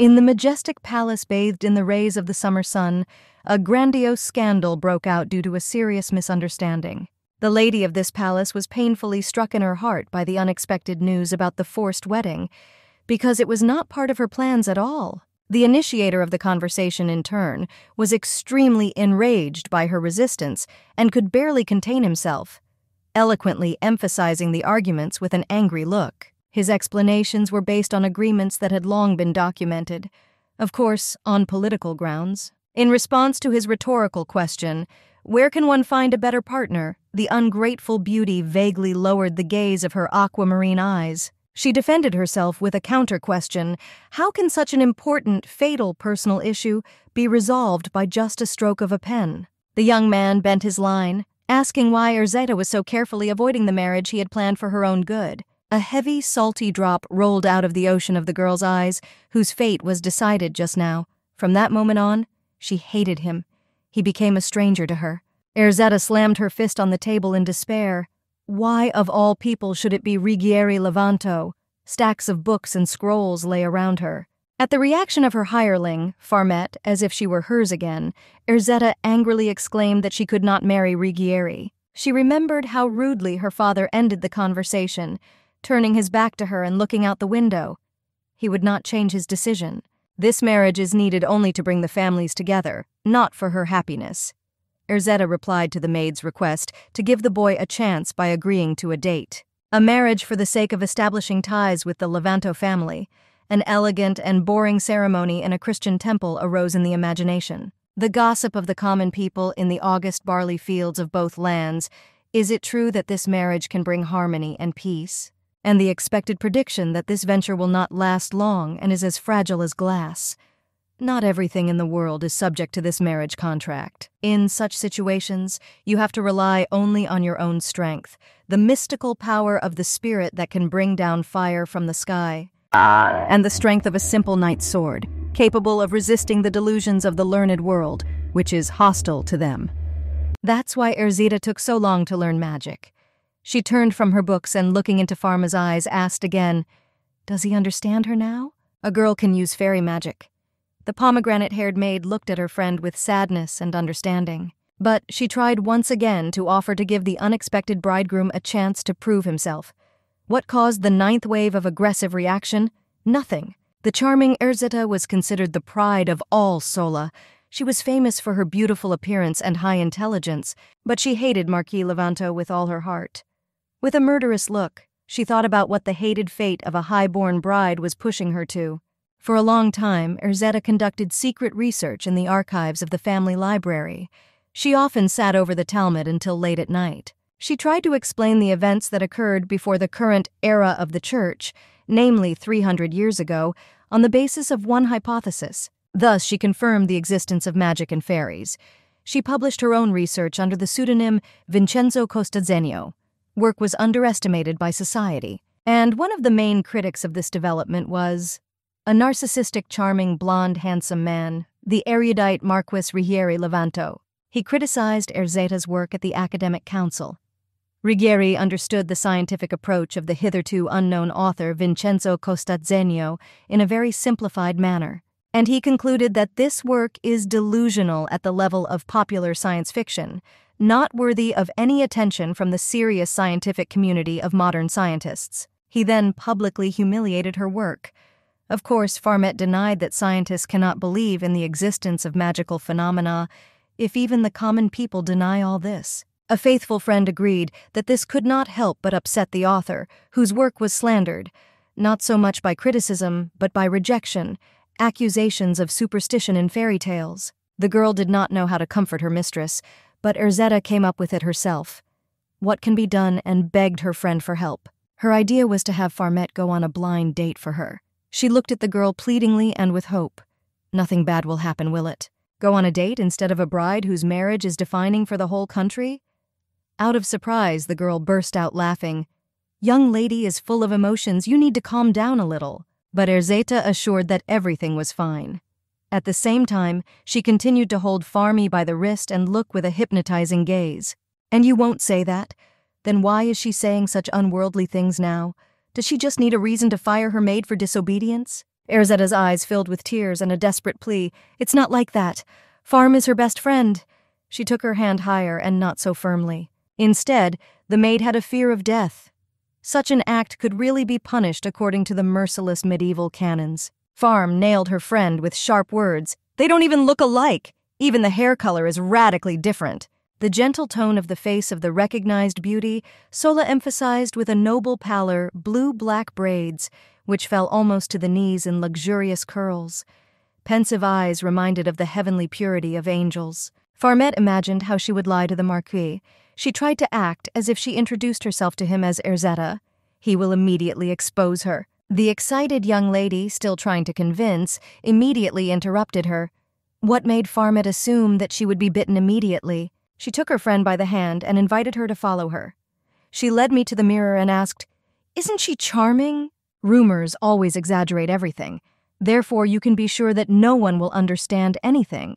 In the majestic palace bathed in the rays of the summer sun, a grandiose scandal broke out due to a serious misunderstanding. The lady of this palace was painfully struck in her heart by the unexpected news about the forced wedding, because it was not part of her plans at all. The initiator of the conversation, in turn, was extremely enraged by her resistance and could barely contain himself, eloquently emphasizing the arguments with an angry look. His explanations were based on agreements that had long been documented, of course, on political grounds. In response to his rhetorical question, "Where can one find a better partner?" the ungrateful beauty vaguely lowered the gaze of her aquamarine eyes. She defended herself with a counter-question: how can such an important, fatal personal issue be resolved by just a stroke of a pen? The young man bent his line, asking why Erzeta was so carefully avoiding the marriage he had planned for her own good. A heavy, salty drop rolled out of the ocean of the girl's eyes, whose fate was decided just now. From that moment on, she hated him. He became a stranger to her. Erzeta slammed her fist on the table in despair. Why, of all people, should it be Righieri Levanto? Stacks of books and scrolls lay around her. At the reaction of her hireling, Farmet, as if she were hers again, Erzeta angrily exclaimed that she could not marry Righieri. She remembered how rudely her father ended the conversation, turning his back to her and looking out the window. He would not change his decision. This marriage is needed only to bring the families together, not for her happiness. Erzeta replied to the maid's request to give the boy a chance by agreeing to a date. A marriage for the sake of establishing ties with the Levanto family, an elegant and boring ceremony in a Christian temple, arose in the imagination. The gossip of the common people in the August barley fields of both lands: is it true that this marriage can bring harmony and peace? And the expected prediction that this venture will not last long and is as fragile as glass. Not everything in the world is subject to this marriage contract. In such situations, you have to rely only on your own strength, the mystical power of the spirit that can bring down fire from the sky, and the strength of a simple knight's sword, capable of resisting the delusions of the learned world, which is hostile to them. That's why Erzeta took so long to learn magic. She turned from her books and, looking into Pharma's eyes, asked again, "Does he understand her now?" A girl can use fairy magic. The pomegranate-haired maid looked at her friend with sadness and understanding. But she tried once again to offer to give the unexpected bridegroom a chance to prove himself. What caused the ninth wave of aggressive reaction? Nothing. The charming Erzeta was considered the pride of all Sola. She was famous for her beautiful appearance and high intelligence, but she hated Marquis Levanto with all her heart. With a murderous look, she thought about what the hated fate of a high-born bride was pushing her to. For a long time, Erzeta conducted secret research in the archives of the family library. She often sat over the Talmud until late at night. She tried to explain the events that occurred before the current era of the Church, namely 300 years ago, on the basis of one hypothesis. Thus, she confirmed the existence of magic and fairies. She published her own research under the pseudonym Vincenzo Costazegno. Work was underestimated by society, and one of the main critics of this development was a narcissistic, charming, blonde, handsome man, the erudite Marquis Righieri Levanto. He criticized Erzeta's work at the academic council. Righieri understood the scientific approach of the hitherto unknown author Vincenzo Costazegno in a very simplified manner, and he concluded that this work is delusional at the level of popular science fiction, not worthy of any attention from the serious scientific community of modern scientists. He then publicly humiliated her work. Of course, Farmet denied that scientists cannot believe in the existence of magical phenomena, if even the common people deny all this. A faithful friend agreed that this could not help but upset the author, whose work was slandered, not so much by criticism, but by rejection, accusations of superstition in fairy tales. The girl did not know how to comfort her mistress, but Erzeta came up with it herself. What can be done, and begged her friend for help. Her idea was to have Farmet go on a blind date for her. She looked at the girl pleadingly and with hope. Nothing bad will happen, will it? Go on a date instead of a bride whose marriage is defining for the whole country? Out of surprise, the girl burst out laughing. "Young lady is full of emotions, you need to calm down a little." But Erzeta assured that everything was fine. At the same time, she continued to hold Farmi by the wrist and look with a hypnotizing gaze. "And you won't say that? Then why is she saying such unworldly things now? Does she just need a reason to fire her maid for disobedience?" Erzetta's eyes filled with tears and a desperate plea. It's not like that. Farm is her best friend. She took her hand higher and not so firmly. Instead, the maid had a fear of death. Such an act could really be punished according to the merciless medieval canons. Farm nailed her friend with sharp words. They don't even look alike. Even the hair color is radically different. The gentle tone of the face of the recognized beauty Sola emphasized with a noble pallor blue-black braids, which fell almost to the knees in luxurious curls. Pensive eyes reminded of the heavenly purity of angels. Farmette imagined how she would lie to the Marquis. She tried to act as if she introduced herself to him as Erzetta. He will immediately expose her. The excited young lady, still trying to convince, immediately interrupted her. What made Farmette assume that she would be bitten immediately? She took her friend by the hand and invited her to follow her. She led me to the mirror and asked, "Isn't she charming?" Rumors always exaggerate everything. Therefore, you can be sure that no one will understand anything.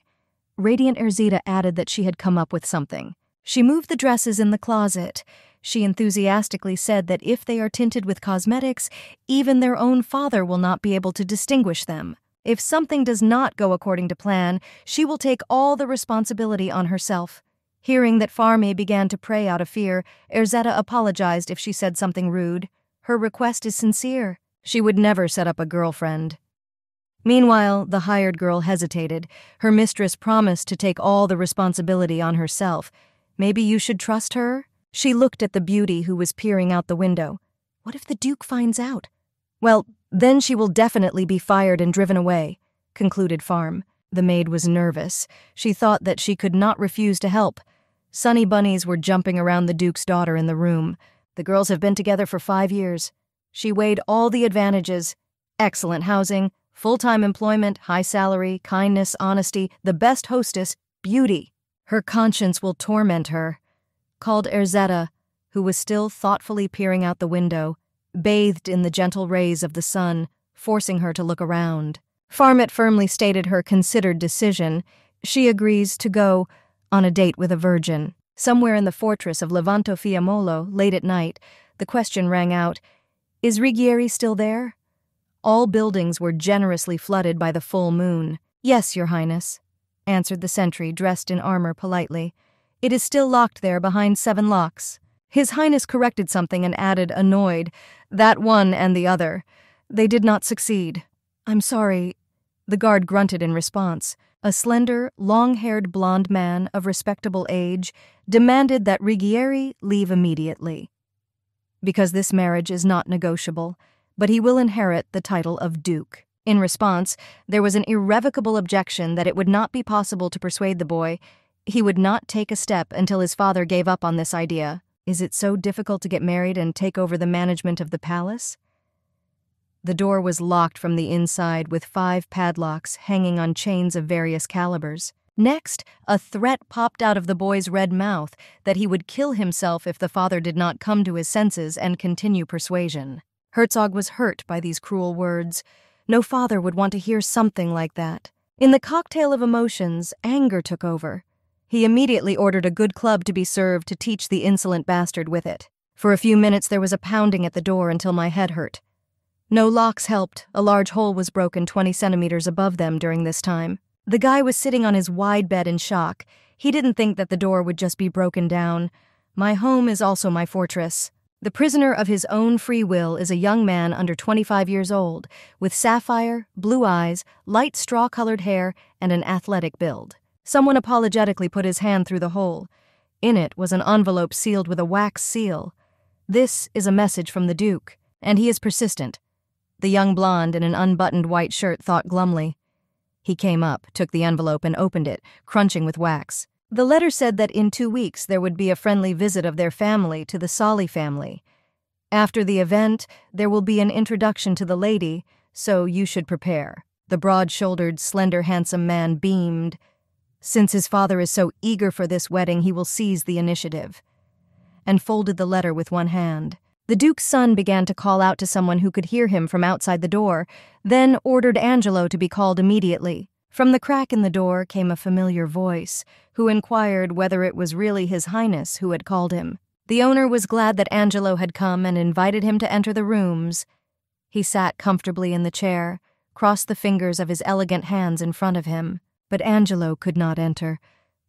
Radiant Erzetta added that she had come up with something. She moved the dresses in the closet. She enthusiastically said that if they are tinted with cosmetics, even their own father will not be able to distinguish them. If something does not go according to plan, she will take all the responsibility on herself. Hearing that Farme began to pray out of fear, Erzetta apologized if she said something rude. Her request is sincere. She would never set up a girlfriend. Meanwhile, the hired girl hesitated. Her mistress promised to take all the responsibility on herself. Maybe you should trust her? She looked at the beauty who was peering out the window. What if the Duke finds out? Well, then she will definitely be fired and driven away, concluded Farm. The maid was nervous. She thought that she could not refuse to help. Sunny bunnies were jumping around the Duke's daughter in the room. The girls have been together for 5 years. She weighed all the advantages. Excellent housing, full-time employment, high salary, kindness, honesty, the best hostess, beauty. Her conscience will torment her. Called Erzetta, who was still thoughtfully peering out the window, bathed in the gentle rays of the sun, forcing her to look around. Farmette firmly stated her considered decision. She agrees to go on a date with a virgin. Somewhere in the fortress of Levanto Fiamolo, late at night, the question rang out, "Is Righieri still there?" All buildings were generously flooded by the full moon. "Yes, Your Highness," answered the sentry dressed in armor politely. "It is still locked there behind 7 locks." His Highness corrected something and added, annoyed, "That one and the other. They did not succeed." "I'm sorry." The guard grunted in response. A slender, long-haired blonde man of respectable age demanded that Righieri leave immediately. Because this marriage is not negotiable, but he will inherit the title of Duke. In response, there was an irrevocable objection that it would not be possible to persuade the boy. He would not take a step until his father gave up on this idea. Is it so difficult to get married and take over the management of the palace? The door was locked from the inside with 5 padlocks hanging on chains of various calibers. Next, a threat popped out of the boy's red mouth that he would kill himself if the father did not come to his senses and continue persuasion. Herzog was hurt by these cruel words. No father would want to hear something like that. In the cocktail of emotions, anger took over. He immediately ordered a good club to be served to teach the insolent bastard with it. For a few minutes there was a pounding at the door until my head hurt. No locks helped. A large hole was broken 20 centimeters above them during this time. The guy was sitting on his wide bed in shock. He didn't think that the door would just be broken down. My home is also my fortress. The prisoner of his own free will is a young man under 25 years old, with sapphire, blue eyes, light straw-colored hair, and an athletic build. Someone apologetically put his hand through the hole. In it was an envelope sealed with a wax seal. This is a message from the Duke, and he is persistent. The young blonde in an unbuttoned white shirt thought glumly. He came up, took the envelope, and opened it, crunching with wax. The letter said that in 2 weeks there would be a friendly visit of their family to the Solly family. After the event, there will be an introduction to the lady, so you should prepare. The broad-shouldered, slender, handsome man beamed. Since his father is so eager for this wedding, he will seize the initiative. And folded the letter with one hand. The Duke's son began to call out to someone who could hear him from outside the door, then ordered Angelo to be called immediately. From the crack in the door came a familiar voice, who inquired whether it was really His Highness who had called him. The owner was glad that Angelo had come and invited him to enter the rooms. He sat comfortably in the chair, crossed the fingers of his elegant hands in front of him. But Angelo could not enter.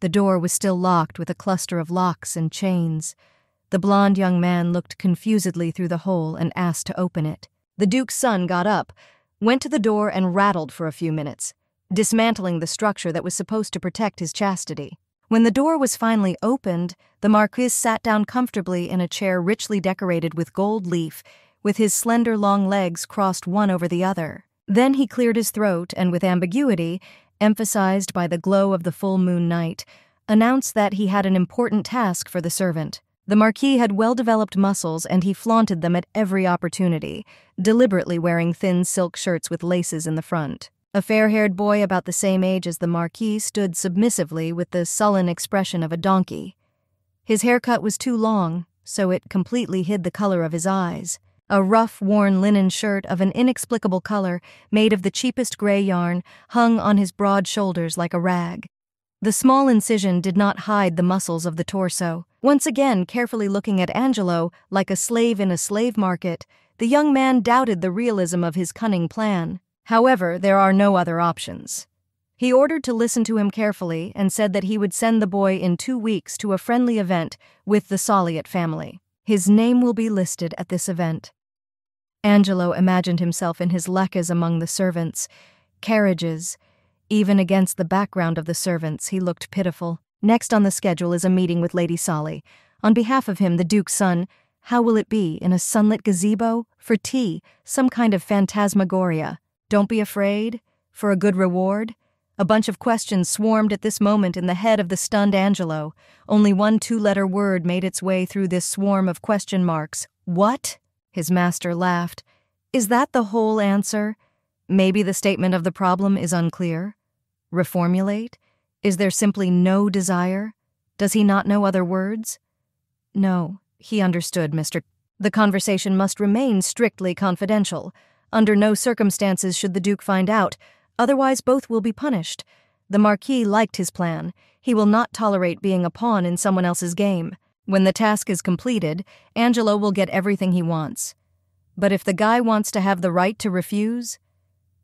The door was still locked with a cluster of locks and chains. The blond young man looked confusedly through the hole and asked to open it. The Duke's son got up, went to the door and rattled for a few minutes, dismantling the structure that was supposed to protect his chastity. When the door was finally opened, the Marquis sat down comfortably in a chair richly decorated with gold leaf, with his slender long legs crossed one over the other. Then he cleared his throat and, with ambiguity, emphasized by the glow of the full moon night, announced that he had an important task for the servant. The Marquis had well-developed muscles, and he flaunted them at every opportunity, deliberately wearing thin silk shirts with laces in the front. A fair-haired boy about the same age as the Marquis stood submissively with the sullen expression of a donkey. His haircut was too long, so it completely hid the color of his eyes. A rough, worn linen shirt of an inexplicable color, made of the cheapest gray yarn, hung on his broad shoulders like a rag. The small incision did not hide the muscles of the torso. Once again, carefully looking at Angelo, like a slave in a slave market, the young man doubted the realism of his cunning plan. However, there are no other options. He ordered to listen to him carefully and said that he would send the boy in 2 weeks to a friendly event with the Soliot family. His name will be listed at this event. Angelo imagined himself in his lekkas among the servants, carriages. Even against the background of the servants, he looked pitiful. Next on the schedule is a meeting with Lady Solly. On behalf of him, the Duke's son, how will it be, in a sunlit gazebo? For tea, some kind of phantasmagoria. Don't be afraid? For a good reward? A bunch of questions swarmed at this moment in the head of the stunned Angelo. Only one 2-letter word made its way through this swarm of question marks. What? His master laughed. Is that the whole answer? Maybe the statement of the problem is unclear. Reformulate? Is there simply no desire? Does he not know other words? No, he understood, Mr. The conversation must remain strictly confidential. Under no circumstances should the Duke find out, otherwise both will be punished. The Marquis liked his plan. He will not tolerate being a pawn in someone else's game. When the task is completed, Angelo will get everything he wants. But if the guy wants to have the right to refuse?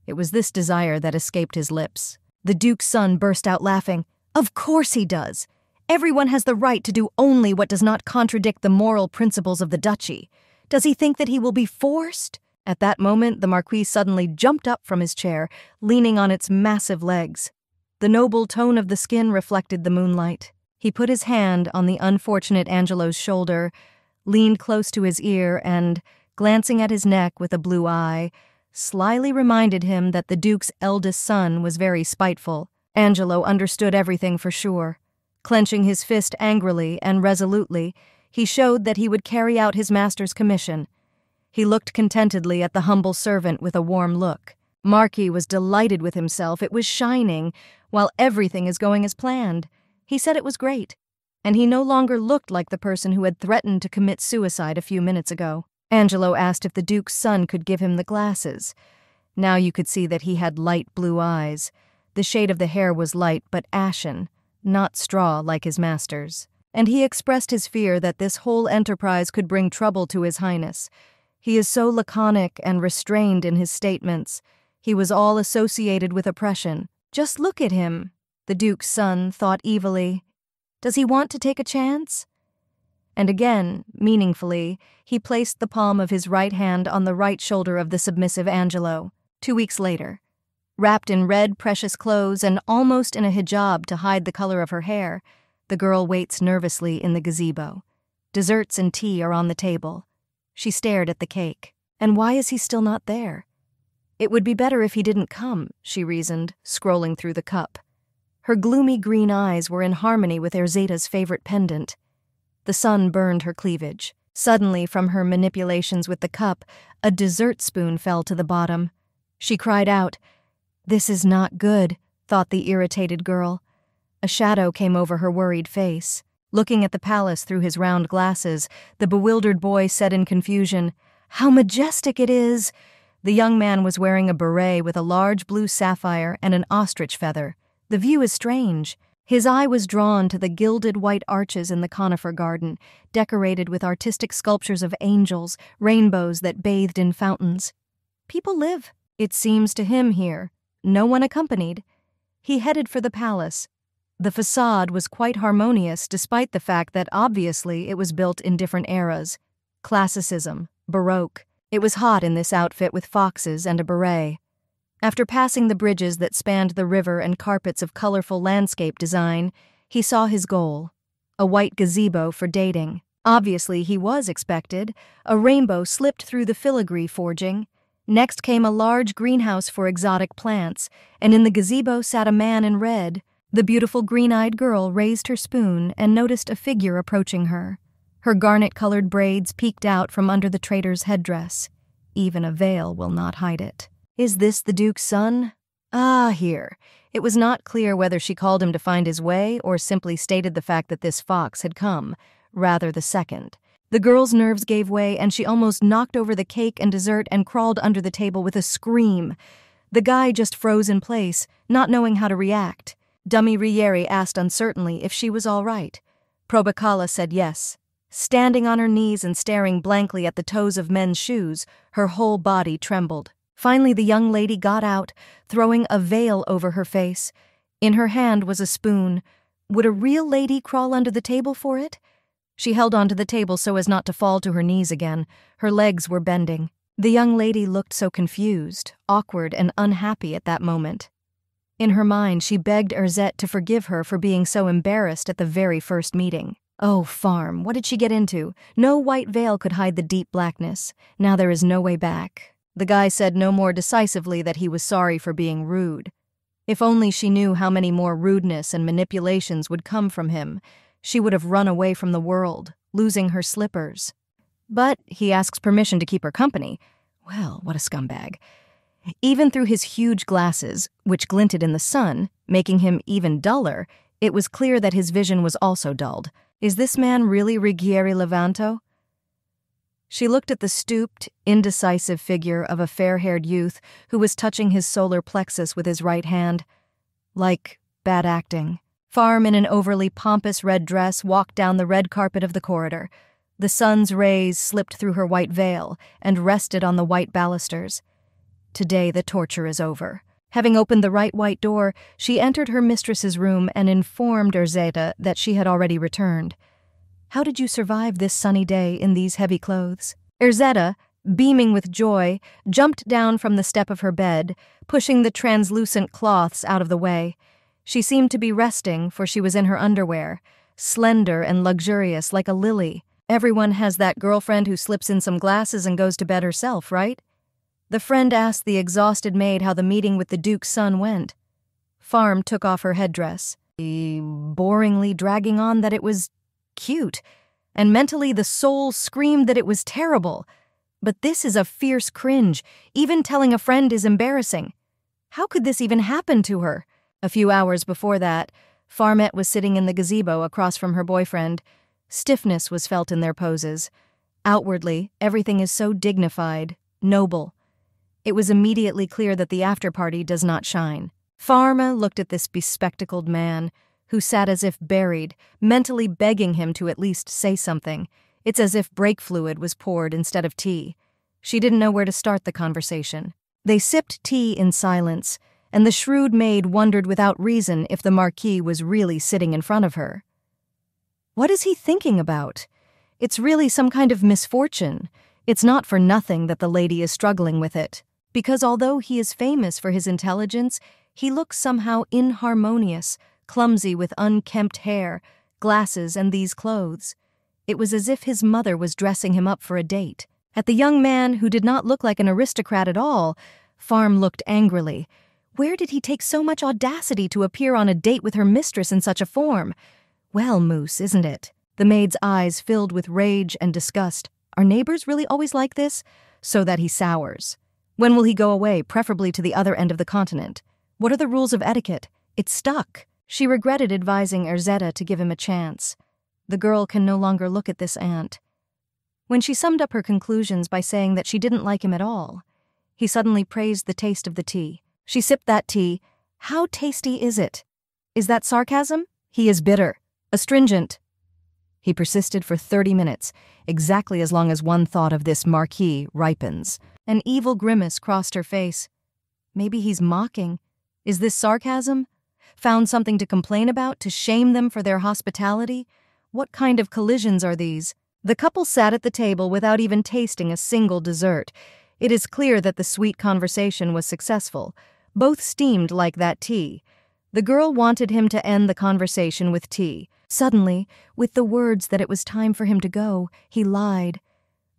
It was this desire that escaped his lips. The Duke's son burst out laughing. Of course he does. Everyone has the right to do only what does not contradict the moral principles of the duchy. Does he think that he will be forced? At that moment, the Marquis suddenly jumped up from his chair, leaning on its massive legs. The noble tone of the skin reflected the moonlight. He put his hand on the unfortunate Angelo's shoulder, leaned close to his ear, and, glancing at his neck with a blue eye, slyly reminded him that the Duke's eldest son was very spiteful. Angelo understood everything for sure. Clenching his fist angrily and resolutely, he showed that he would carry out his master's commission. He looked contentedly at the humble servant with a warm look. Marquis was delighted with himself. It was shining, while everything is going as planned. He said it was great, and he no longer looked like the person who had threatened to commit suicide a few minutes ago. Angelo asked if the Duke's son could give him the glasses. Now you could see that he had light blue eyes. The shade of the hair was light but ashen, not straw like his master's. And he expressed his fear that this whole enterprise could bring trouble to His Highness. He is so laconic and restrained in his statements. He was all associated with oppression. Just look at him, the Duke's son thought evilly. Does he want to take a chance? And again, meaningfully, he placed the palm of his right hand on the right shoulder of the submissive Angelo. 2 weeks later, wrapped in red, precious clothes and almost in a hijab to hide the color of her hair, the girl waits nervously in the gazebo. Desserts and tea are on the table. She stared at the cake. And why is he still not there? It would be better if he didn't come, she reasoned, scrolling through the cup. Her gloomy green eyes were in harmony with Erzata's favorite pendant. The sun burned her cleavage. Suddenly, from her manipulations with the cup, a dessert spoon fell to the bottom. She cried out. This is not good, thought the irritated girl. A shadow came over her worried face. Looking at the palace through his round glasses, the bewildered boy said in confusion, How majestic it is! The young man was wearing a beret with a large blue sapphire and an ostrich feather. The view is strange. His eye was drawn to the gilded white arches in the conifer garden, decorated with artistic sculptures of angels, rainbows that bathed in fountains. People live, It seems to him here, no one accompanied. He headed for the palace. The facade was quite harmonious despite the fact that obviously it was built in different eras. Classicism, Baroque. It was hot in this outfit with foxes and a beret. After passing the bridges that spanned the river and carpets of colorful landscape design, he saw his goal. A white gazebo for dating. Obviously he was expected. A rainbow slipped through the filigree forging. Next came a large greenhouse for exotic plants, and in the gazebo sat a man in red. The beautiful green-eyed girl raised her spoon and noticed a figure approaching her. Her garnet-colored braids peeked out from under the trader's headdress. Even a veil will not hide it. Is this the Duke's son? Here. It was not clear whether she called him to find his way or simply stated the fact that this fox had come, rather the second. The girl's nerves gave way and she almost knocked over the cake and dessert and crawled under the table with a scream. The guy just froze in place, not knowing how to react. Dummy Rieri asked uncertainly if she was all right. Probacala said yes. Standing on her knees and staring blankly at the toes of men's shoes, her whole body trembled. Finally, the young lady got out, throwing a veil over her face. In her hand was a spoon. Would a real lady crawl under the table for it? She held onto the table so as not to fall to her knees again. Her legs were bending. The young lady looked so confused, awkward, and unhappy at that moment. In her mind, she begged Erzette to forgive her for being so embarrassed at the very first meeting. Oh, Farm, what did she get into? No white veil could hide the deep blackness. Now there is no way back. The guy said no more decisively that he was sorry for being rude. If only she knew how many more rudeness and manipulations would come from him, she would have run away from the world, losing her slippers. But he asks permission to keep her company. Well, what a scumbag. Even through his huge glasses, which glinted in the sun, making him even duller, it was clear that his vision was also dulled. Is this man really Ruggieri Levanto? She looked at the stooped, indecisive figure of a fair-haired youth who was touching his solar plexus with his right hand. Like bad acting. Farm in an overly pompous red dress walked down the red carpet of the corridor. The sun's rays slipped through her white veil and rested on the white balusters. Today the torture is over. Having opened the right white door, she entered her mistress's room and informed Erzetta that she had already returned. How did you survive this sunny day in these heavy clothes? Erzetta, beaming with joy, jumped down from the step of her bed, pushing the translucent cloths out of the way. She seemed to be resting, for she was in her underwear, slender and luxurious like a lily. Everyone has that girlfriend who slips in some glasses and goes to bed herself, right? The friend asked the exhausted maid how the meeting with the Duke's son went. Farm took off her headdress, boringly dragging on that it was cute, and mentally the soul screamed that it was terrible. But this is a fierce cringe. Even telling a friend is embarrassing. How could this even happen to her? A few hours before that, Farmette was sitting in the gazebo across from her boyfriend. Stiffness was felt in their poses. Outwardly, everything is so dignified, noble. It was immediately clear that the after-party does not shine. Farma looked at this bespectacled man, who sat as if buried, mentally begging him to at least say something. It's as if brake fluid was poured instead of tea. She didn't know where to start the conversation. They sipped tea in silence, and the shrewd maid wondered without reason if the Marquis was really sitting in front of her. What is he thinking about? It's really some kind of misfortune. It's not for nothing that the lady is struggling with it. Because although he is famous for his intelligence, he looks somehow inharmonious, clumsy with unkempt hair, glasses, and these clothes. It was as if his mother was dressing him up for a date. At the young man, who did not look like an aristocrat at all, Farm looked angrily. Where did he take so much audacity to appear on a date with her mistress in such a form? Well, Moose, isn't it? The maid's eyes filled with rage and disgust. Are neighbors really always like this? So that he sours. When will he go away, preferably to the other end of the continent? What are the rules of etiquette? It's stuck. She regretted advising Erzetta to give him a chance. The girl can no longer look at this aunt. When she summed up her conclusions by saying that she didn't like him at all, he suddenly praised the taste of the tea. She sipped that tea. How tasty is it? Is that sarcasm? He is bitter, astringent. He persisted for 30 minutes, exactly as long as one thought of this Marquis ripens. An evil grimace crossed her face. Maybe he's mocking. Is this sarcasm? Found something to complain about, to shame them for their hospitality? What kind of collisions are these? The couple sat at the table without even tasting a single dessert. It is clear that the sweet conversation was successful. Both steamed like that tea. The girl wanted him to end the conversation with tea. Suddenly, with the words that it was time for him to go, he lied.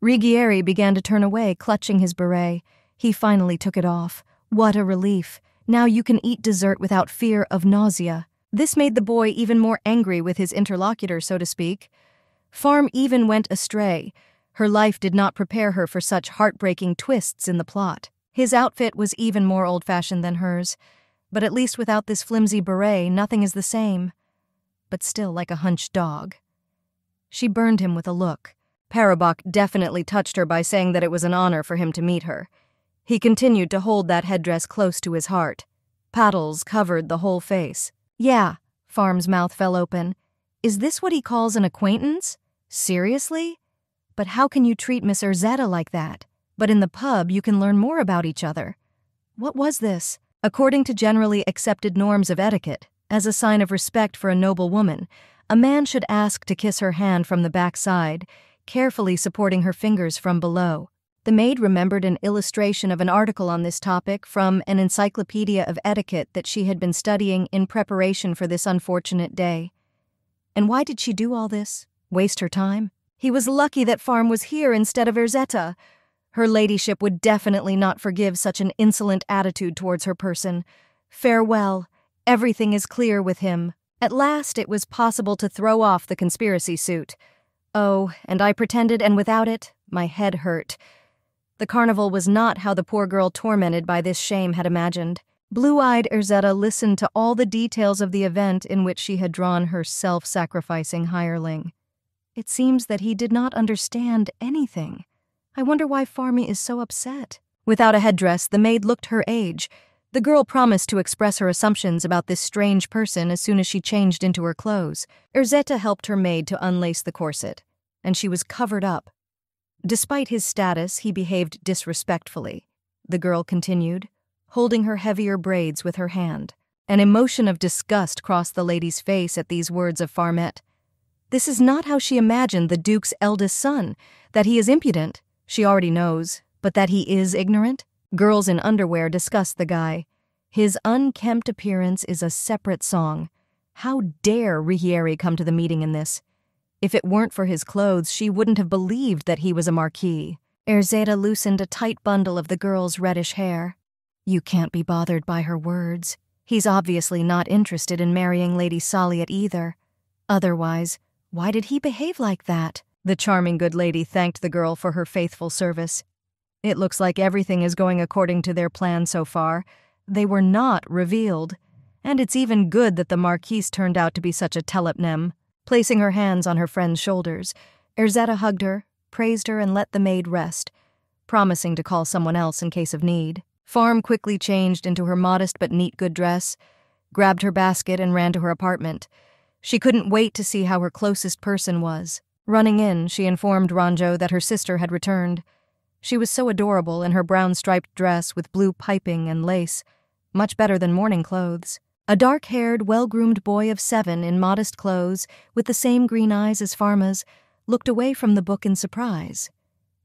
Ruggieri began to turn away, clutching his beret. He finally took it off. What a relief. Now you can eat dessert without fear of nausea. This made the boy even more angry with his interlocutor, so to speak. Farm even went astray. Her life did not prepare her for such heartbreaking twists in the plot. His outfit was even more old-fashioned than hers. But at least without this flimsy beret, nothing is the same. But still like a hunched dog. She burned him with a look. Parabok definitely touched her by saying that it was an honor for him to meet her. He continued to hold that headdress close to his heart. Paddles covered the whole face. Yeah, Farm's mouth fell open. Is this what he calls an acquaintance? Seriously? But how can you treat Miss Erzetta like that? But in the pub you can learn more about each other. What was this? According to generally accepted norms of etiquette, as a sign of respect for a noble woman, a man should ask to kiss her hand from the backside, carefully supporting her fingers from below. The maid remembered an illustration of an article on this topic from an encyclopedia of etiquette that she had been studying in preparation for this unfortunate day. And why did she do all this? Waste her time? He was lucky that Farm was here instead of Erzetta. Her ladyship would definitely not forgive such an insolent attitude towards her person. Farewell. Everything is clear with him. At last it was possible to throw off the conspiracy suit. Oh, and I pretended, and without it, my head hurt. The carnival was not how the poor girl tormented by this shame had imagined. Blue-eyed Erzetta listened to all the details of the event in which she had drawn her self-sacrificing hireling. It seems that he did not understand anything. I wonder why Farmy is so upset. Without a headdress, the maid looked her age. The girl promised to express her assumptions about this strange person as soon as she changed into her clothes. Erzetta helped her maid to unlace the corset, and she was covered up. Despite his status, he behaved disrespectfully. The girl continued, holding her heavier braids with her hand. An emotion of disgust crossed the lady's face at these words of Farmet. This is not how she imagined the Duke's eldest son. That he is impudent, she already knows, but that he is ignorant? Girls in underwear discussed the guy. His unkempt appearance is a separate song. How dare Ruggieri come to the meeting in this? If it weren't for his clothes, she wouldn't have believed that he was a marquis. Erzetta loosened a tight bundle of the girl's reddish hair. You can't be bothered by her words. He's obviously not interested in marrying Lady Saliot either. Otherwise, why did he behave like that? The charming good lady thanked the girl for her faithful service. It looks like everything is going according to their plan so far. They were not revealed. And it's even good that the Marquise turned out to be such a telepnem. Placing her hands on her friend's shoulders, Erzetta hugged her, praised her, and let the maid rest, promising to call someone else in case of need. Farm quickly changed into her modest but neat good dress, grabbed her basket, and ran to her apartment. She couldn't wait to see how her closest person was. Running in, she informed Ranjo that her sister had returned. She was so adorable in her brown striped dress with blue piping and lace, much better than morning clothes. A dark-haired, well-groomed boy of 7 in modest clothes, with the same green eyes as Farma's, looked away from the book in surprise.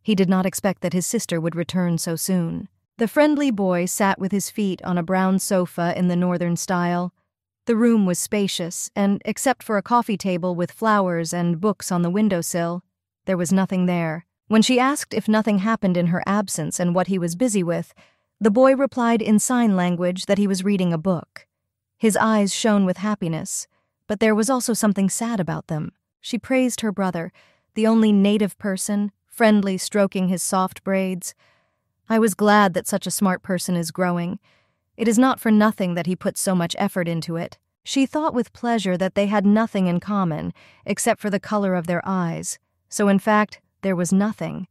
He did not expect that his sister would return so soon. The friendly boy sat with his feet on a brown sofa in the northern style. The room was spacious, and except for a coffee table with flowers and books on the windowsill, there was nothing there. When she asked if nothing happened in her absence and what he was busy with, the boy replied in sign language that he was reading a book. His eyes shone with happiness, but there was also something sad about them. She praised her brother, the only native person, friendly stroking his soft braids. I was glad that such a smart person is growing. It is not for nothing that he put so much effort into it. She thought with pleasure that they had nothing in common, except for the color of their eyes. So in fact, there was nothing.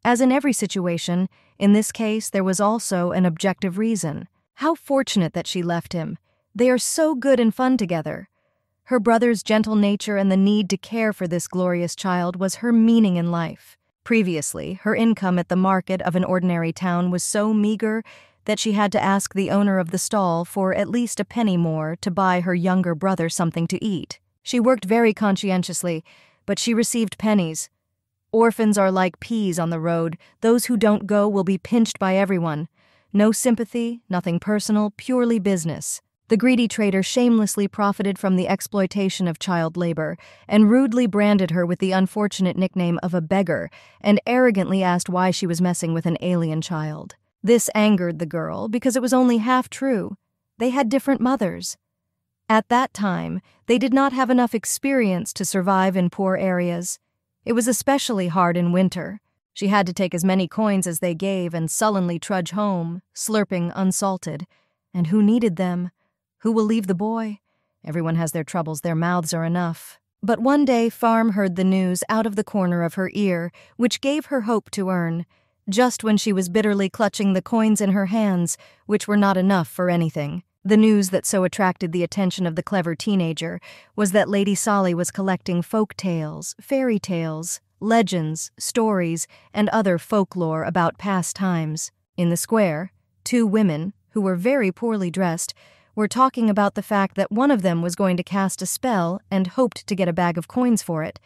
As in every situation, in this case there was also an objective reason. How fortunate that she left him. They are so good and fun together. Her brother's gentle nature and the need to care for this glorious child was her meaning in life. Previously, her income at the market of an ordinary town was so meager that she had to ask the owner of the stall for at least a penny more to buy her younger brother something to eat. She worked very conscientiously, but she received pennies. Orphans are like peas on the road. Those who don't go will be pinched by everyone. No sympathy, nothing personal, purely business. The greedy trader shamelessly profited from the exploitation of child labor and rudely branded her with the unfortunate nickname of a beggar and arrogantly asked why she was messing with an alien child. This angered the girl because it was only half true. They had different mothers. At that time, they did not have enough experience to survive in poor areas. It was especially hard in winter. She had to take as many coins as they gave and sullenly trudge home, slurping unsalted. And who needed them? Who will leave the boy? Everyone has their troubles, their mouths are enough. But one day Farm heard the news out of the corner of her ear, which gave her hope to earn, just when she was bitterly clutching the coins in her hands, which were not enough for anything. The news that so attracted the attention of the clever teenager was that Lady Solly was collecting folk tales, fairy tales, legends, stories, and other folklore about past times. In the square, two women, who were very poorly dressed, were talking about the fact that one of them was going to cast a spell and hoped to get a bag of coins for it.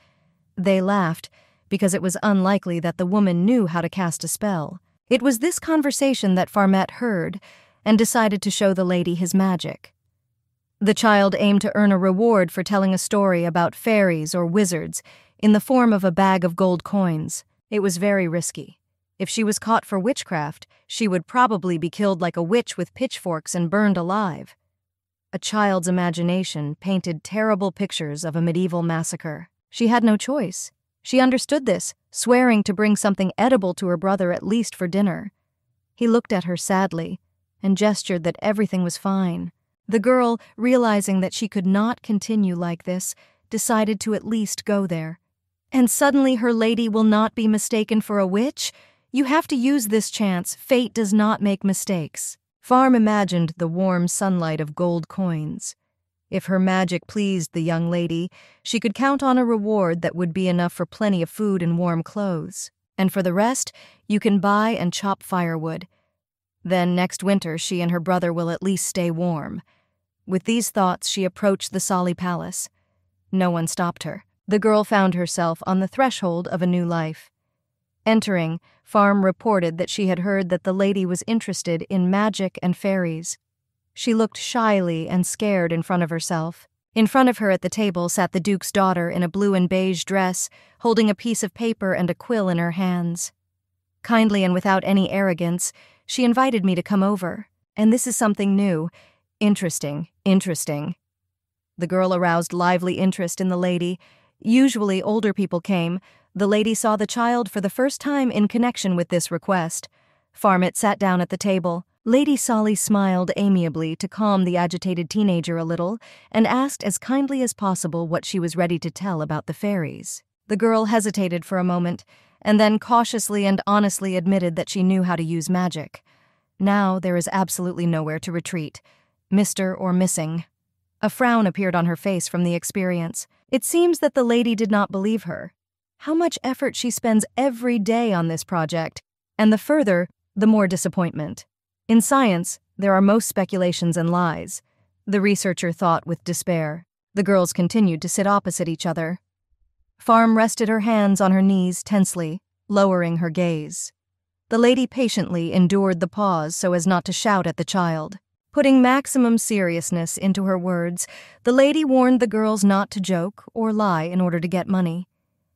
They laughed, because it was unlikely that the woman knew how to cast a spell. It was this conversation that Farmet heard, and decided to show the lady his magic. The child aimed to earn a reward for telling a story about fairies or wizards in the form of a bag of gold coins. It was very risky. If she was caught for witchcraft, she would probably be killed like a witch with pitchforks and burned alive. A child's imagination painted terrible pictures of a medieval massacre. She had no choice. She understood this, swearing to bring something edible to her brother at least for dinner. He looked at her sadly and gestured that everything was fine. The girl, realizing that she could not continue like this, decided to at least go there. And suddenly her lady will not be mistaken for a witch? You have to use this chance. Fate does not make mistakes. Farm imagined the warm sunlight of gold coins. If her magic pleased the young lady, she could count on a reward that would be enough for plenty of food and warm clothes. And for the rest, you can buy and chop firewood. Then next winter she and her brother will at least stay warm. With these thoughts, she approached the Solly Palace. No one stopped her. The girl found herself on the threshold of a new life. Entering, Farm reported that she had heard that the lady was interested in magic and fairies. She looked shyly and scared in front of herself. In front of her at the table sat the Duke's daughter in a blue and beige dress, holding a piece of paper and a quill in her hands. Kindly and without any arrogance, she invited me to come over. And this is something new. Interesting. The girl aroused lively interest in the lady. Usually older people came. The lady saw the child for the first time in connection with this request. Farmet sat down at the table. Lady Solly smiled amiably to calm the agitated teenager a little and asked as kindly as possible what she was ready to tell about the fairies. The girl hesitated for a moment and then cautiously and honestly admitted that she knew how to use magic. Now there is absolutely nowhere to retreat. Mr. or missing. A frown appeared on her face from the experience. It seems that the lady did not believe her. How much effort she spends every day on this project, and the further, the more disappointment. In science, there are most speculations and lies. The researcher thought with despair. The girls continued to sit opposite each other. Farm rested her hands on her knees tensely, lowering her gaze. The lady patiently endured the pause so as not to shout at the child. Putting maximum seriousness into her words, the lady warned the girls not to joke or lie in order to get money.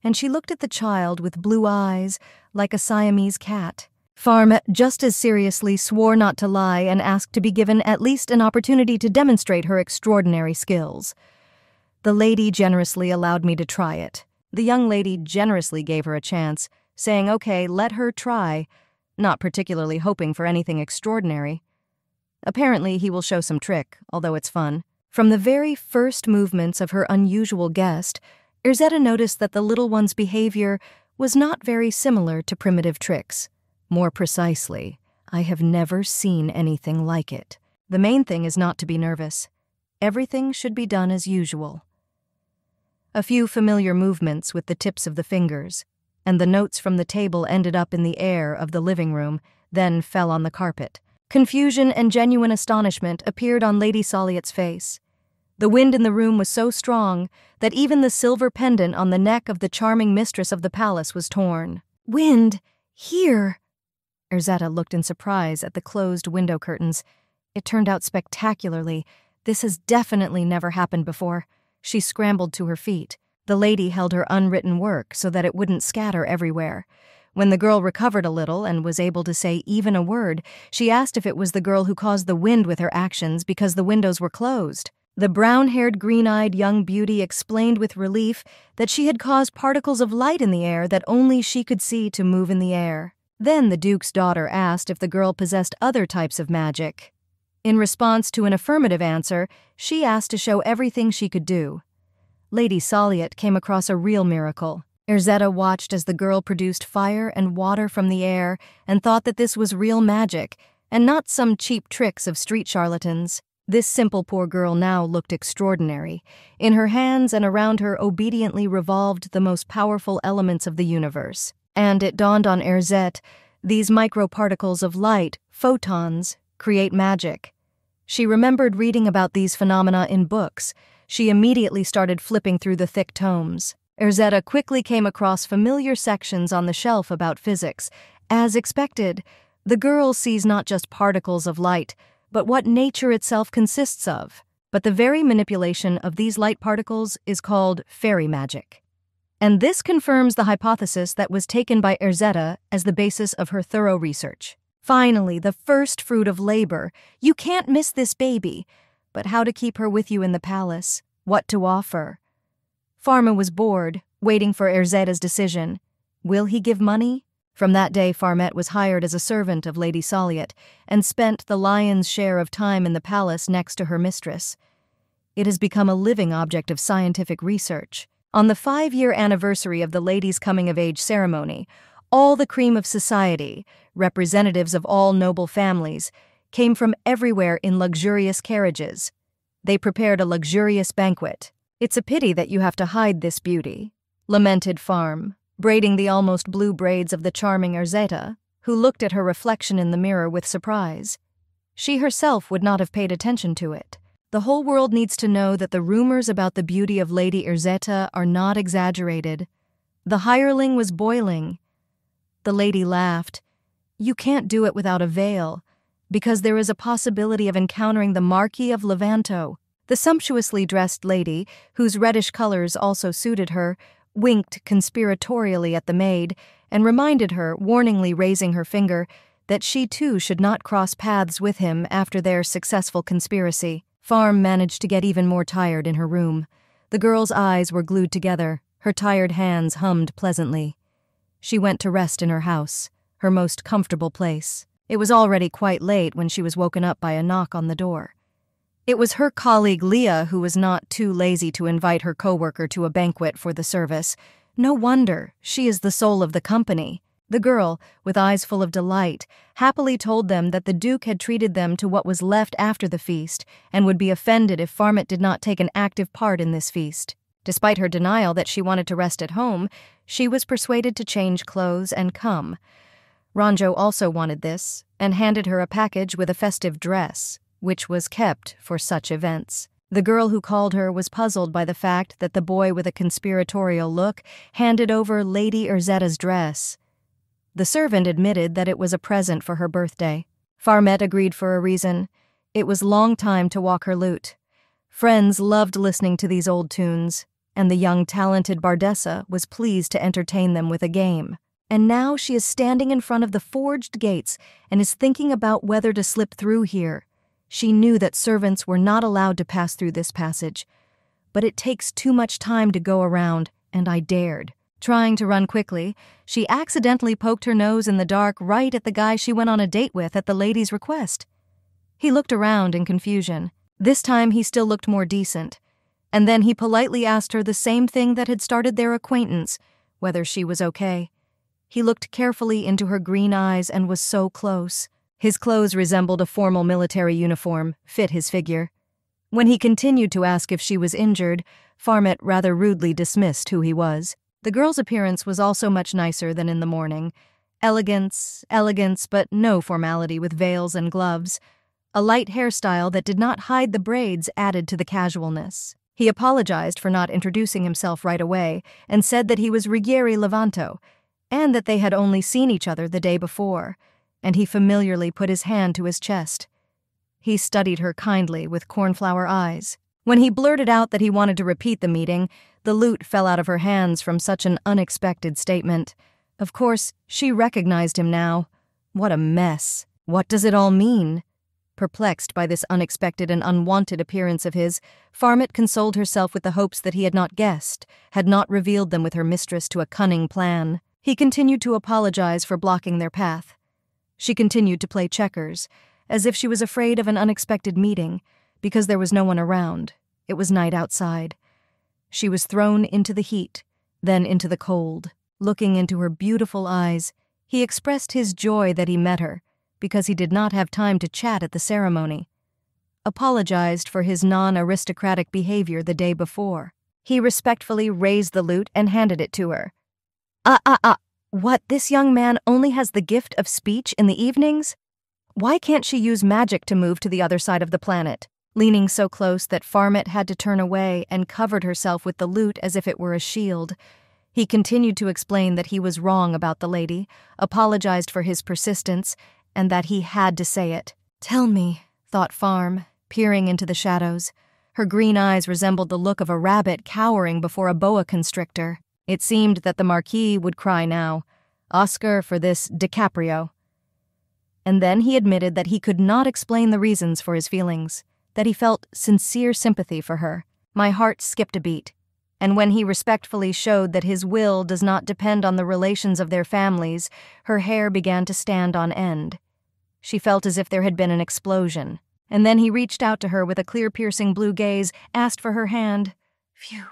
And she looked at the child with blue eyes, like a Siamese cat. Farm just as seriously swore not to lie and asked to be given at least an opportunity to demonstrate her extraordinary skills. The lady generously allowed me to try it. The young lady generously gave her a chance, saying, "Okay, let her try," not particularly hoping for anything extraordinary. Apparently, he will show some trick, although it's fun. From the very first movements of her unusual guest, Erzetta noticed that the little one's behavior was not very similar to primitive tricks. More precisely, I have never seen anything like it. The main thing is not to be nervous. Everything should be done as usual. A few familiar movements with the tips of the fingers, and the notes from the table ended up in the air of the living room, then fell on the carpet. Confusion and genuine astonishment appeared on Lady Soliot's face. The wind in the room was so strong that even the silver pendant on the neck of the charming mistress of the palace was torn. "Wind? Here?" Erzetta looked in surprise at the closed window curtains. It turned out spectacularly. This has definitely never happened before. She scrambled to her feet. The lady held her unwritten work so that it wouldn't scatter everywhere. When the girl recovered a little and was able to say even a word, she asked if it was the girl who caused the wind with her actions because the windows were closed. The brown-haired, green-eyed young beauty explained with relief that she had caused particles of light in the air that only she could see to move in the air. Then the Duke's daughter asked if the girl possessed other types of magic. In response to an affirmative answer, she asked to show everything she could do. Lady Soliot came across a real miracle. Erzetta watched as the girl produced fire and water from the air and thought that this was real magic and not some cheap tricks of street charlatans. This simple poor girl now looked extraordinary. In her hands and around her obediently revolved the most powerful elements of the universe. And it dawned on Erzette, these microparticles of light, photons, create magic. She remembered reading about these phenomena in books. She immediately started flipping through the thick tomes. Erzetta quickly came across familiar sections on the shelf about physics. As expected, the girl sees not just particles of light, but what nature itself consists of. But the very manipulation of these light particles is called fairy magic. And this confirms the hypothesis that was taken by Erzetta as the basis of her thorough research. Finally, the first fruit of labor. You can't miss this baby. But how to keep her with you in the palace? What to offer? Pharma was bored, waiting for Erzetta's decision. Will he give money? From that day, Pharmet was hired as a servant of Lady Soliot and spent the lion's share of time in the palace next to her mistress. It has become a living object of scientific research. On the 5-year anniversary of the lady's coming-of-age ceremony, all the cream of society, representatives of all noble families, came from everywhere in luxurious carriages. They prepared a luxurious banquet. "It's a pity that you have to hide this beauty," lamented Farm, braiding the almost blue braids of the charming Erzetta, who looked at her reflection in the mirror with surprise. She herself would not have paid attention to it. The whole world needs to know that the rumors about the beauty of Lady Erzetta are not exaggerated. The hireling was boiling. The lady laughed. "You can't do it without a veil, because there is a possibility of encountering the Marquis of Levanto." The sumptuously dressed lady, whose reddish colors also suited her, winked conspiratorially at the maid and reminded her, warningly raising her finger, that she too should not cross paths with him after their successful conspiracy. Farm managed to get even more tired in her room. The girl's eyes were glued together. Her tired hands hummed pleasantly. She went to rest in her house, her most comfortable place. It was already quite late when she was woken up by a knock on the door. It was her colleague Leah, who was not too lazy to invite her coworker to a banquet for the service. No wonder, she is the soul of the company. The girl, with eyes full of delight, happily told them that the Duke had treated them to what was left after the feast and would be offended if Farmet did not take an active part in this feast. Despite her denial that she wanted to rest at home, she was persuaded to change clothes and come. Ranjo also wanted this and handed her a package with a festive dress, which was kept for such events. The girl who called her was puzzled by the fact that the boy with a conspiratorial look handed over Lady Erzetta's dress. The servant admitted that it was a present for her birthday. Farmet agreed for a reason. It was long time to walk her lute. Friends loved listening to these old tunes, and the young talented Bardessa was pleased to entertain them with a game. And now she is standing in front of the forged gates and is thinking about whether to slip through here. She knew that servants were not allowed to pass through this passage. But it takes too much time to go around, and I dared. Trying to run quickly, she accidentally poked her nose in the dark right at the guy she went on a date with at the lady's request. He looked around in confusion. This time he still looked more decent. And then he politely asked her the same thing that had started their acquaintance, whether she was okay. He looked carefully into her green eyes and was so close. His clothes resembled a formal military uniform, fit his figure. When he continued to ask if she was injured, Farmet rather rudely dismissed who he was. The girl's appearance was also much nicer than in the morning, Elegance, but no formality with veils and gloves. A light hairstyle that did not hide the braids added to the casualness. He apologized for not introducing himself right away and said that he was Ruggieri Levanto, and that they had only seen each other the day before, and he familiarly put his hand to his chest. He studied her kindly with cornflower eyes. When he blurted out that he wanted to repeat the meeting, the lute fell out of her hands from such an unexpected statement. Of course, she recognized him now. What a mess. What does it all mean? Perplexed by this unexpected and unwanted appearance of his, Farmit consoled herself with the hopes that he had not guessed, had not revealed them with her mistress to a cunning plan. He continued to apologize for blocking their path. She continued to play checkers, as if she was afraid of an unexpected meeting, because there was no one around. It was night outside. She was thrown into the heat, then into the cold. Looking into her beautiful eyes, he expressed his joy that he met her, because he did not have time to chat at the ceremony. Apologized for his non-aristocratic behavior the day before. He respectfully raised the lute and handed it to her. What, this young man only has the gift of speech in the evenings? Why can't she use magic to move to the other side of the planet? Leaning so close that Farmit had to turn away and covered herself with the lute as if it were a shield. He continued to explain that he was wrong about the lady, apologized for his persistence, and that he had to say it. Tell me, thought Farm, peering into the shadows. Her green eyes resembled the look of a rabbit cowering before a boa constrictor. It seemed that the Marquis would cry now, Oscar for this DiCaprio. And then he admitted that he could not explain the reasons for his feelings, that he felt sincere sympathy for her. My heart skipped a beat. And when he respectfully showed that his will does not depend on the relations of their families, her hair began to stand on end. She felt as if there had been an explosion. And then he reached out to her with a clear, piercing blue gaze, asked for her hand. Phew,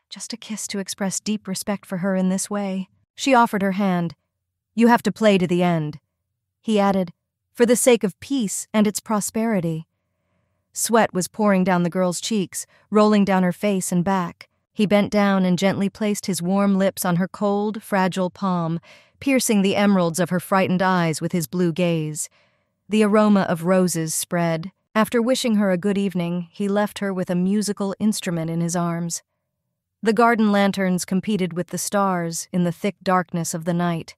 just a kiss to express deep respect for her in this way. She offered her hand. You have to play to the end. He added, for the sake of peace and its prosperity. Sweat was pouring down the girl's cheeks, rolling down her face and back. He bent down and gently placed his warm lips on her cold, fragile palm, piercing the emeralds of her frightened eyes with his blue gaze. The aroma of roses spread. After wishing her a good evening, he left her with a musical instrument in his arms. The garden lanterns competed with the stars in the thick darkness of the night.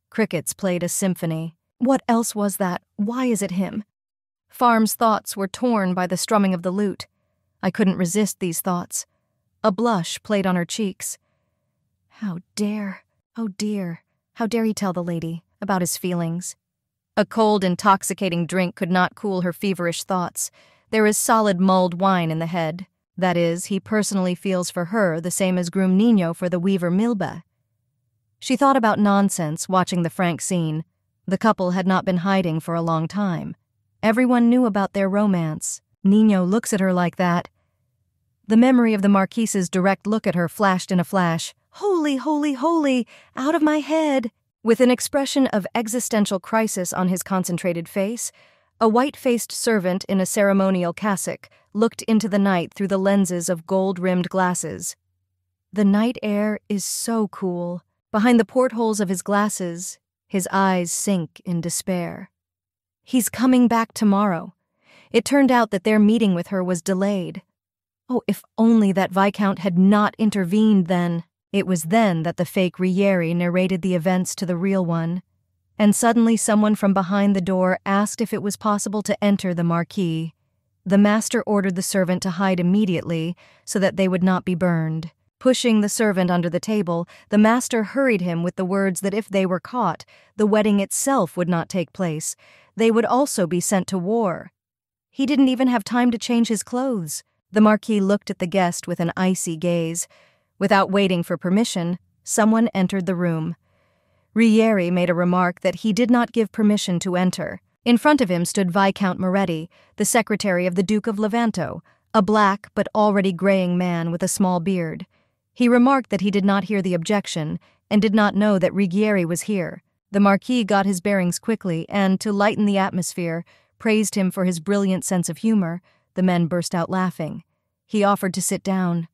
Crickets played a symphony. What else was that? Why is it him? Farm's thoughts were torn by the strumming of the lute. I couldn't resist these thoughts. A blush played on her cheeks. How dare, oh dear, how dare he tell the lady about his feelings? A cold, intoxicating drink could not cool her feverish thoughts. There is solid mulled wine in the head. That is, he personally feels for her the same as Groom Nino for the weaver Milba. She thought about nonsense watching the frank scene. The couple had not been hiding for a long time. Everyone knew about their romance. Nino looks at her like that. The memory of the Marquise's direct look at her flashed in a flash. Holy, holy, holy, out of my head. With an expression of existential crisis on his concentrated face, a white-faced servant in a ceremonial cassock looked into the night through the lenses of gold-rimmed glasses. The night air is so cool. Behind the portholes of his glasses, his eyes sink in despair. He's coming back tomorrow. It turned out that their meeting with her was delayed. Oh, if only that Viscount had not intervened then. It was then that the fake Ruggieri narrated the events to the real one. And suddenly someone from behind the door asked if it was possible to enter the Marquis. The master ordered the servant to hide immediately so that they would not be burned. Pushing the servant under the table, the master hurried him with the words that if they were caught, the wedding itself would not take place. They would also be sent to war. He didn't even have time to change his clothes. The Marquis looked at the guest with an icy gaze. Without waiting for permission, someone entered the room. Ruggieri made a remark that he did not give permission to enter. In front of him stood Viscount Moretti, the secretary of the Duke of Levanto, a black but already graying man with a small beard. He remarked that he did not hear the objection and did not know that Ruggieri was here. The Marquis got his bearings quickly and, to lighten the atmosphere, praised him for his brilliant sense of humor. The men burst out laughing. He offered to sit down.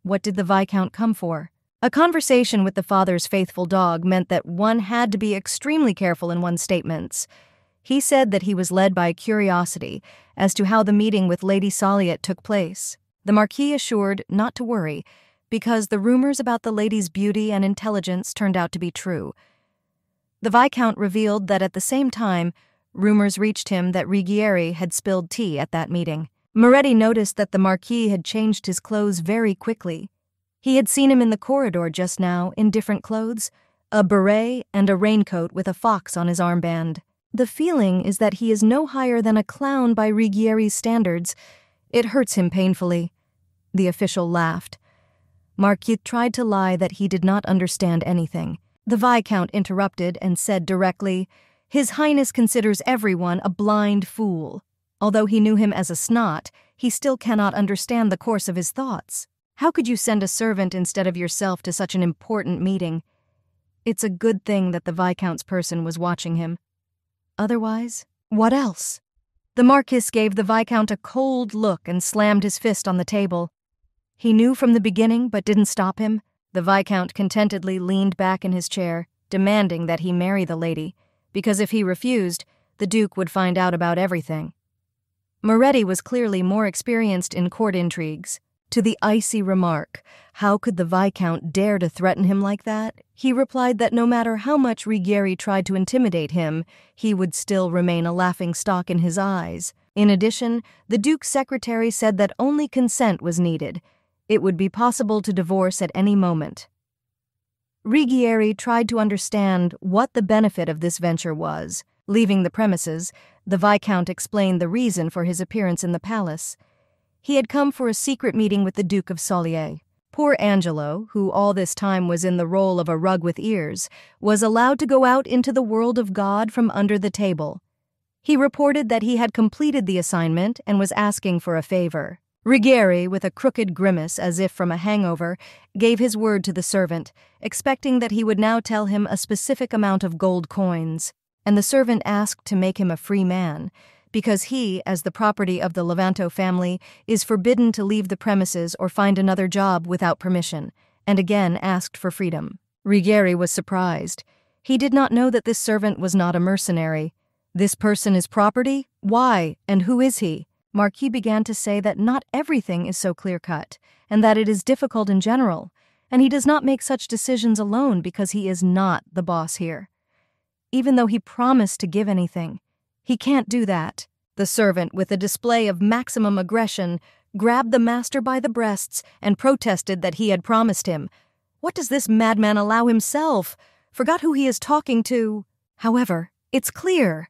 What did the Viscount come for? A conversation with the father's faithful dog meant that one had to be extremely careful in one's statements. He said that he was led by curiosity as to how the meeting with Lady Saliot took place. The Marquis assured not to worry, because the rumors about the lady's beauty and intelligence turned out to be true. The Viscount revealed that at the same time, rumors reached him that Ruggieri had spilled tea at that meeting. Moretti noticed that the Marquis had changed his clothes very quickly. He had seen him in the corridor just now in different clothes, a beret and a raincoat with a fox on his armband. The feeling is that he is no higher than a clown by Ruggieri's standards. It hurts him painfully. The official laughed. Marquis tried to lie that he did not understand anything. The Viscount interrupted and said directly, "His Highness considers everyone a blind fool. Although he knew him as a snot, he still cannot understand the course of his thoughts. How could you send a servant instead of yourself to such an important meeting?" It's a good thing that the Viscount's person was watching him. Otherwise, what else? The Marquis gave the Viscount a cold look and slammed his fist on the table. He knew from the beginning but didn't stop him. The Viscount contentedly leaned back in his chair, demanding that he marry the lady, because if he refused, the Duke would find out about everything. Moretti was clearly more experienced in court intrigues. To the icy remark, "How could the Viscount dare to threaten him like that?" he replied that no matter how much Ruggieri tried to intimidate him, he would still remain a laughingstock in his eyes. In addition, the Duke's secretary said that only consent was needed. It would be possible to divorce at any moment. Ruggieri tried to understand what the benefit of this venture was. Leaving the premises, the Viscount explained the reason for his appearance in the palace. He had come for a secret meeting with the Duke of Solier. Poor Angelo, who all this time was in the role of a rug with ears, was allowed to go out into the world of God from under the table. He reported that he had completed the assignment and was asking for a favor. Ruggieri, with a crooked grimace as if from a hangover, gave his word to the servant, expecting that he would now tell him a specific amount of gold coins, and the servant asked to make him a free man, because he, as the property of the Levanto family, is forbidden to leave the premises or find another job without permission, and again asked for freedom. Ruggieri was surprised. He did not know that this servant was not a mercenary. "This person is property? Why, and who is he?" Marquis began to say that not everything is so clear-cut, and that it is difficult in general, and he does not make such decisions alone because he is not the boss here. Even though he promised to give anything, he can't do that. The servant, with a display of maximum aggression, grabbed the master by the breasts and protested that he had promised him. What does this madman allow himself? Forgot who he is talking to. However, it's clear.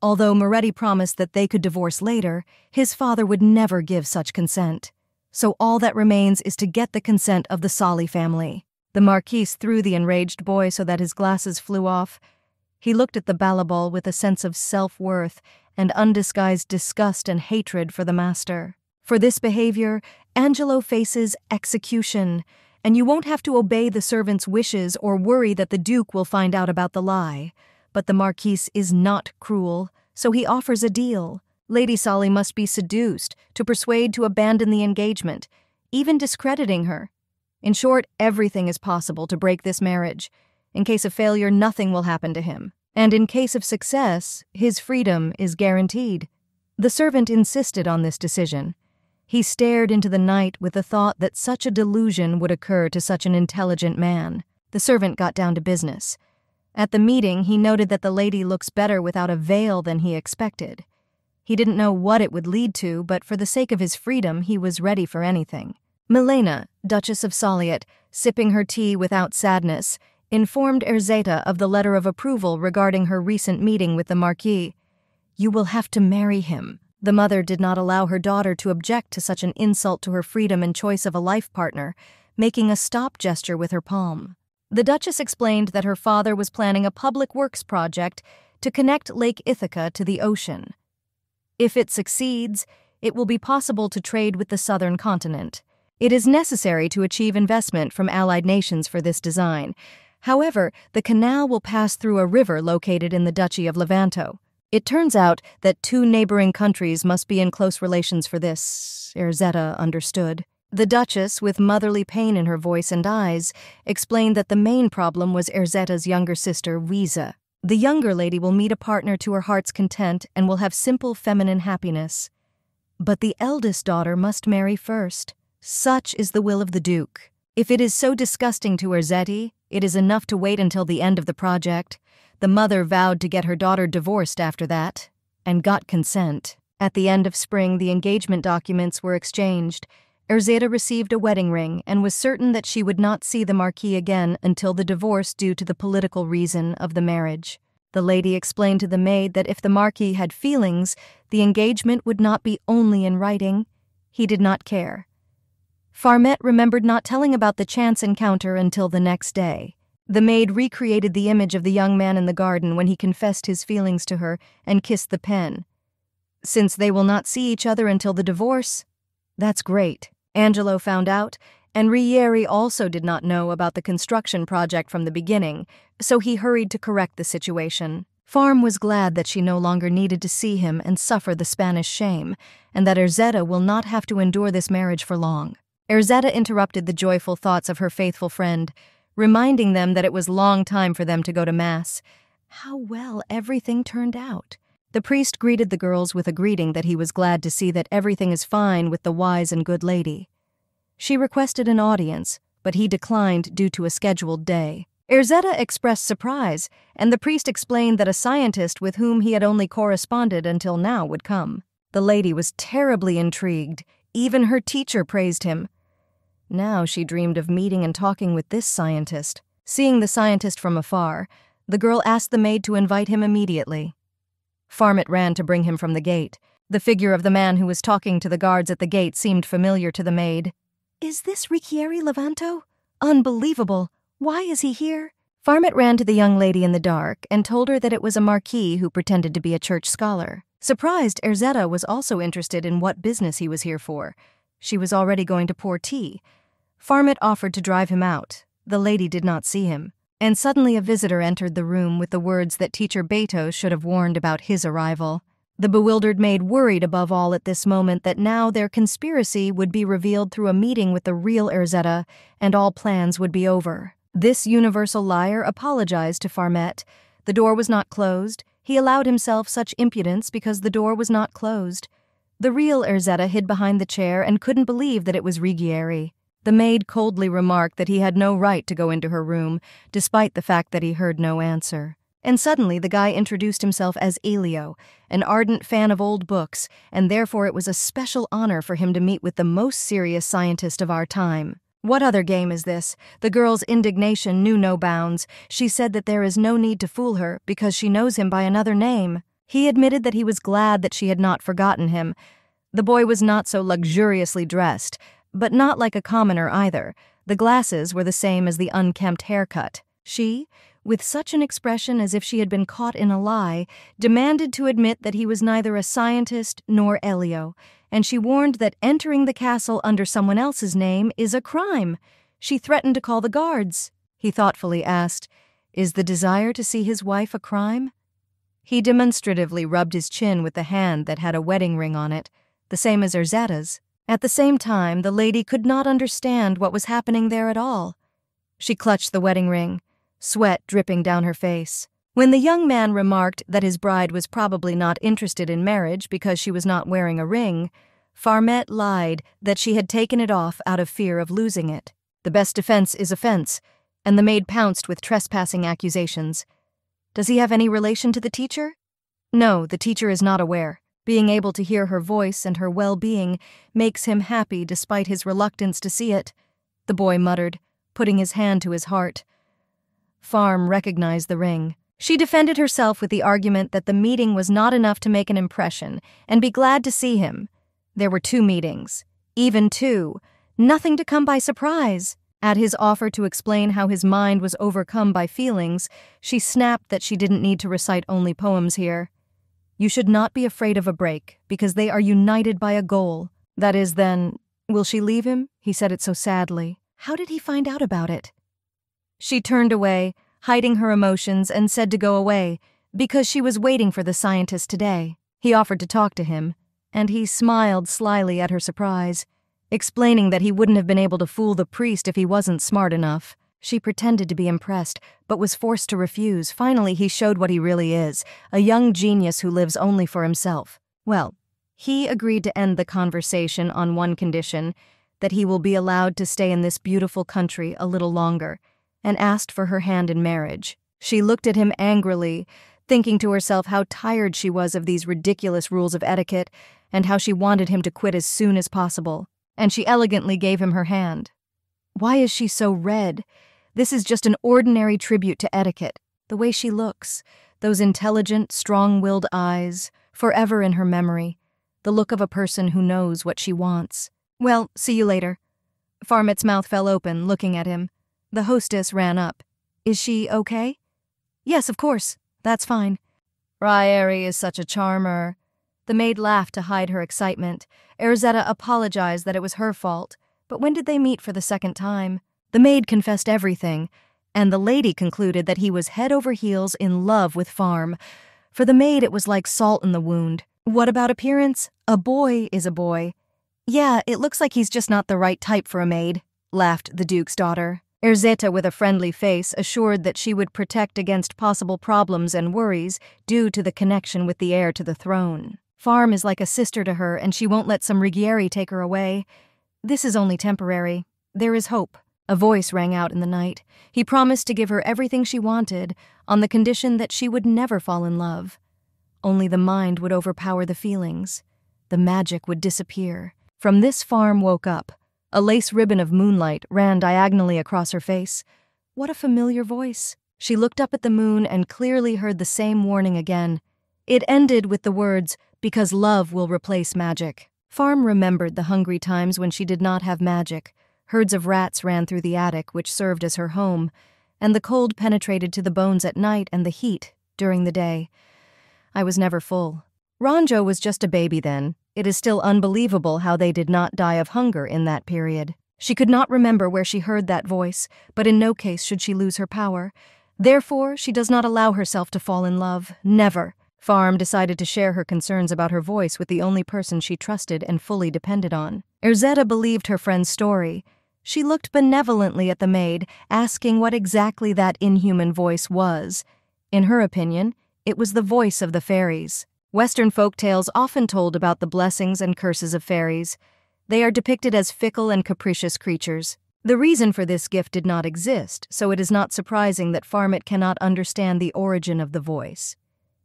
Although Moretti promised that they could divorce later, his father would never give such consent. So all that remains is to get the consent of the Sali family. The Marquis threw the enraged boy so that his glasses flew off. He looked at the Ballabol with a sense of self-worth and undisguised disgust and hatred for the master. For this behavior, Angelo faces execution, and you won't have to obey the servant's wishes or worry that the Duke will find out about the lie. But the Marquis is not cruel, so he offers a deal. Lady Sali must be seduced to persuade to abandon the engagement, even discrediting her. In short, everything is possible to break this marriage. In case of failure, nothing will happen to him. And in case of success, his freedom is guaranteed. The servant insisted on this decision. He stared into the night with the thought that such a delusion would occur to such an intelligent man. The servant got down to business. At the meeting, he noted that the lady looks better without a veil than he expected. He didn't know what it would lead to, but for the sake of his freedom, he was ready for anything. Milena, Duchess of Soliet, sipping her tea without sadness, informed Erzeta of the letter of approval regarding her recent meeting with the Marquis. "You will have to marry him." The mother did not allow her daughter to object to such an insult to her freedom and choice of a life partner, making a stop gesture with her palm. The Duchess explained that her father was planning a public works project to connect Lake Ithaca to the ocean. If it succeeds, it will be possible to trade with the southern continent. It is necessary to achieve investment from allied nations for this design. However, the canal will pass through a river located in the Duchy of Levanto. It turns out that two neighboring countries must be in close relations for this, Erzeta understood. The Duchess, with motherly pain in her voice and eyes, explained that the main problem was Erzetta's younger sister, Wiese. The younger lady will meet a partner to her heart's content and will have simple feminine happiness. But the eldest daughter must marry first. Such is the will of the Duke. If it is so disgusting to Erzetti, it is enough to wait until the end of the project. The mother vowed to get her daughter divorced after that, and got consent. At the end of spring, the engagement documents were exchanged. Erzetta received a wedding ring and was certain that she would not see the Marquis again until the divorce due to the political reason of the marriage. The lady explained to the maid that if the Marquis had feelings, the engagement would not be only in writing. He did not care. Farmet remembered not telling about the chance encounter until the next day. The maid recreated the image of the young man in the garden when he confessed his feelings to her and kissed the pen. Since they will not see each other until the divorce, that's great. Angelo found out, and Rieri also did not know about the construction project from the beginning, so he hurried to correct the situation. Farm was glad that she no longer needed to see him and suffer the Spanish shame, and that Erzetta will not have to endure this marriage for long. Erzetta interrupted the joyful thoughts of her faithful friend, reminding them that it was long time for them to go to Mass. How well everything turned out. The priest greeted the girls with a greeting that he was glad to see that everything is fine with the wise and good lady. She requested an audience, but he declined due to a scheduled day. Erzetta expressed surprise, and the priest explained that a scientist with whom he had only corresponded until now would come. The lady was terribly intrigued. Even her teacher praised him. Now she dreamed of meeting and talking with this scientist. Seeing the scientist from afar, the girl asked the maid to invite him immediately. Farmet ran to bring him from the gate. The figure of the man who was talking to the guards at the gate seemed familiar to the maid. "Is this Riccieri Levanto? Unbelievable! Why is he here?" Farmet ran to the young lady in the dark and told her that it was a marquis who pretended to be a church scholar. Surprised, Erzetta was also interested in what business he was here for. She was already going to pour tea. Farmet offered to drive him out. The lady did not see him. And suddenly a visitor entered the room with the words that Teacher Beto should have warned about his arrival. The bewildered maid worried above all at this moment that now their conspiracy would be revealed through a meeting with the real Erzetta, and all plans would be over. This universal liar apologized to Farmet. The door was not closed. He allowed himself such impudence because the door was not closed. The real Erzetta hid behind the chair and couldn't believe that it was Riccieri. The maid coldly remarked that he had no right to go into her room, despite the fact that he heard no answer. And suddenly the guy introduced himself as Elio, an ardent fan of old books, and therefore it was a special honor for him to meet with the most serious scientist of our time. What other game is this? The girl's indignation knew no bounds. She said that there is no need to fool her because she knows him by another name. He admitted that he was glad that she had not forgotten him. The boy was not so luxuriously dressed, but not like a commoner either. The glasses were the same as the unkempt haircut. She, with such an expression as if she had been caught in a lie, demanded to admit that he was neither a scientist nor Elio, and she warned that entering the castle under someone else's name is a crime. She threatened to call the guards. He thoughtfully asked, "Is the desire to see his wife a crime?" He demonstratively rubbed his chin with the hand that had a wedding ring on it, the same as Erzetta's. At the same time, the lady could not understand what was happening there at all. She clutched the wedding ring, sweat dripping down her face. When the young man remarked that his bride was probably not interested in marriage because she was not wearing a ring, Farmet lied that she had taken it off out of fear of losing it. The best defense is offense, and the maid pounced with trespassing accusations. Does he have any relation to the teacher? No, the teacher is not aware. Being able to hear her voice and her well-being makes him happy despite his reluctance to see it, the boy muttered, putting his hand to his heart. Farm recognized the ring. She defended herself with the argument that the meeting was not enough to make an impression and be glad to see him. There were 2 meetings, even 2, nothing to come by surprise. At his offer to explain how his mind was overcome by feelings, she snapped that she didn't need to recite only poems here. You should not be afraid of a break, because they are united by a goal. That is, then, will she leave him? He said it so sadly. How did he find out about it? She turned away, hiding her emotions, and said to go away, because she was waiting for the scientist today. He offered to talk to him, and he smiled slyly at her surprise. explaining that he wouldn't have been able to fool the priest if he wasn't smart enough. She pretended to be impressed, but was forced to refuse. Finally, he showed what he really is, a young genius who lives only for himself. Well, he agreed to end the conversation on one condition, that he will be allowed to stay in this beautiful country a little longer, and asked for her hand in marriage. She looked at him angrily, thinking to herself how tired she was of these ridiculous rules of etiquette and how she wanted him to quit as soon as possible. And she elegantly gave him her hand. Why is she so red? This is just an ordinary tribute to etiquette. The way she looks, those intelligent, strong-willed eyes, forever in her memory, the look of a person who knows what she wants. Well, see you later. Farmet's mouth fell open, looking at him. The hostess ran up. Is she okay? Yes, of course. That's fine. Raeri is such a charmer. The maid laughed to hide her excitement. Erzetta apologized that it was her fault. But when did they meet for the second time? The maid confessed everything, and the lady concluded that he was head over heels in love with Farm. For the maid, it was like salt in the wound. What about appearance? A boy is a boy. Yeah, it looks like he's just not the right type for a maid, laughed the Duke's daughter. Erzetta, with a friendly face, assured that she would protect against possible problems and worries due to the connection with the heir to the throne. Farm is like a sister to her, and she won't let some Righieri take her away. This is only temporary. There is hope. A voice rang out in the night. He promised to give her everything she wanted, on the condition that she would never fall in love. Only the mind would overpower the feelings. The magic would disappear. From this, Farm woke up. A lace ribbon of moonlight ran diagonally across her face. What a familiar voice. She looked up at the moon and clearly heard the same warning again. It ended with the words, "Because love will replace magic." Farm remembered the hungry times when she did not have magic. Herds of rats ran through the attic, which served as her home, and the cold penetrated to the bones at night and the heat during the day. I was never full. Ranjo was just a baby then. It is still unbelievable how they did not die of hunger in that period. She could not remember where she heard that voice, but in no case should she lose her power. Therefore, she does not allow herself to fall in love. Never. Farm decided to share her concerns about her voice with the only person she trusted and fully depended on. Erzetta believed her friend's story. She looked benevolently at the maid, asking what exactly that inhuman voice was. In her opinion, it was the voice of the fairies. Western folk tales often told about the blessings and curses of fairies. They are depicted as fickle and capricious creatures. The reason for this gift did not exist, so it is not surprising that Farmet cannot understand the origin of the voice.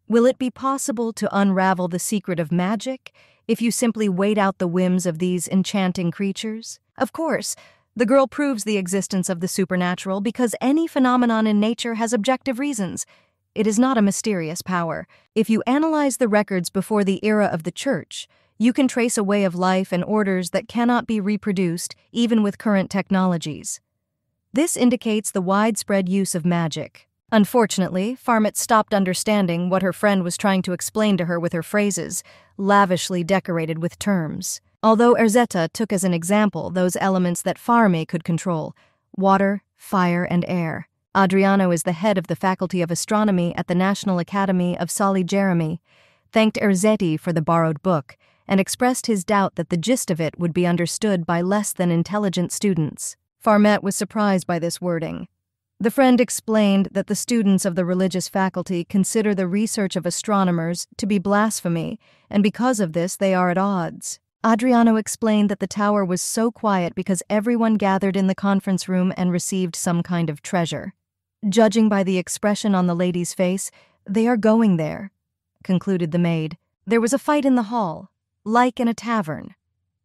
Will it be possible to unravel the secret of magic if you simply wait out the whims of these enchanting creatures? Of course, the girl proves the existence of the supernatural because any phenomenon in nature has objective reasons. It is not a mysterious power. If you analyze the records before the era of the church, you can trace a way of life and orders that cannot be reproduced even with current technologies. This indicates the widespread use of magic. Unfortunately, Farmet stopped understanding what her friend was trying to explain to her with her phrases, lavishly decorated with terms. Although Erzetta took as an example those elements that Farme could control, water, fire, and air. Adriano is the head of the Faculty of Astronomy at the National Academy of Sali Jeremy, thanked Erzetti for the borrowed book, and expressed his doubt that the gist of it would be understood by less than intelligent students. Farmet was surprised by this wording. The friend explained that the students of the religious faculty consider the research of astronomers to be blasphemy, and because of this they are at odds. Adriano explained that the tower was so quiet because everyone gathered in the conference room and received some kind of treasure. Judging by the expression on the lady's face, they are going there, concluded the maid. There was a fight in the hall, like in a tavern.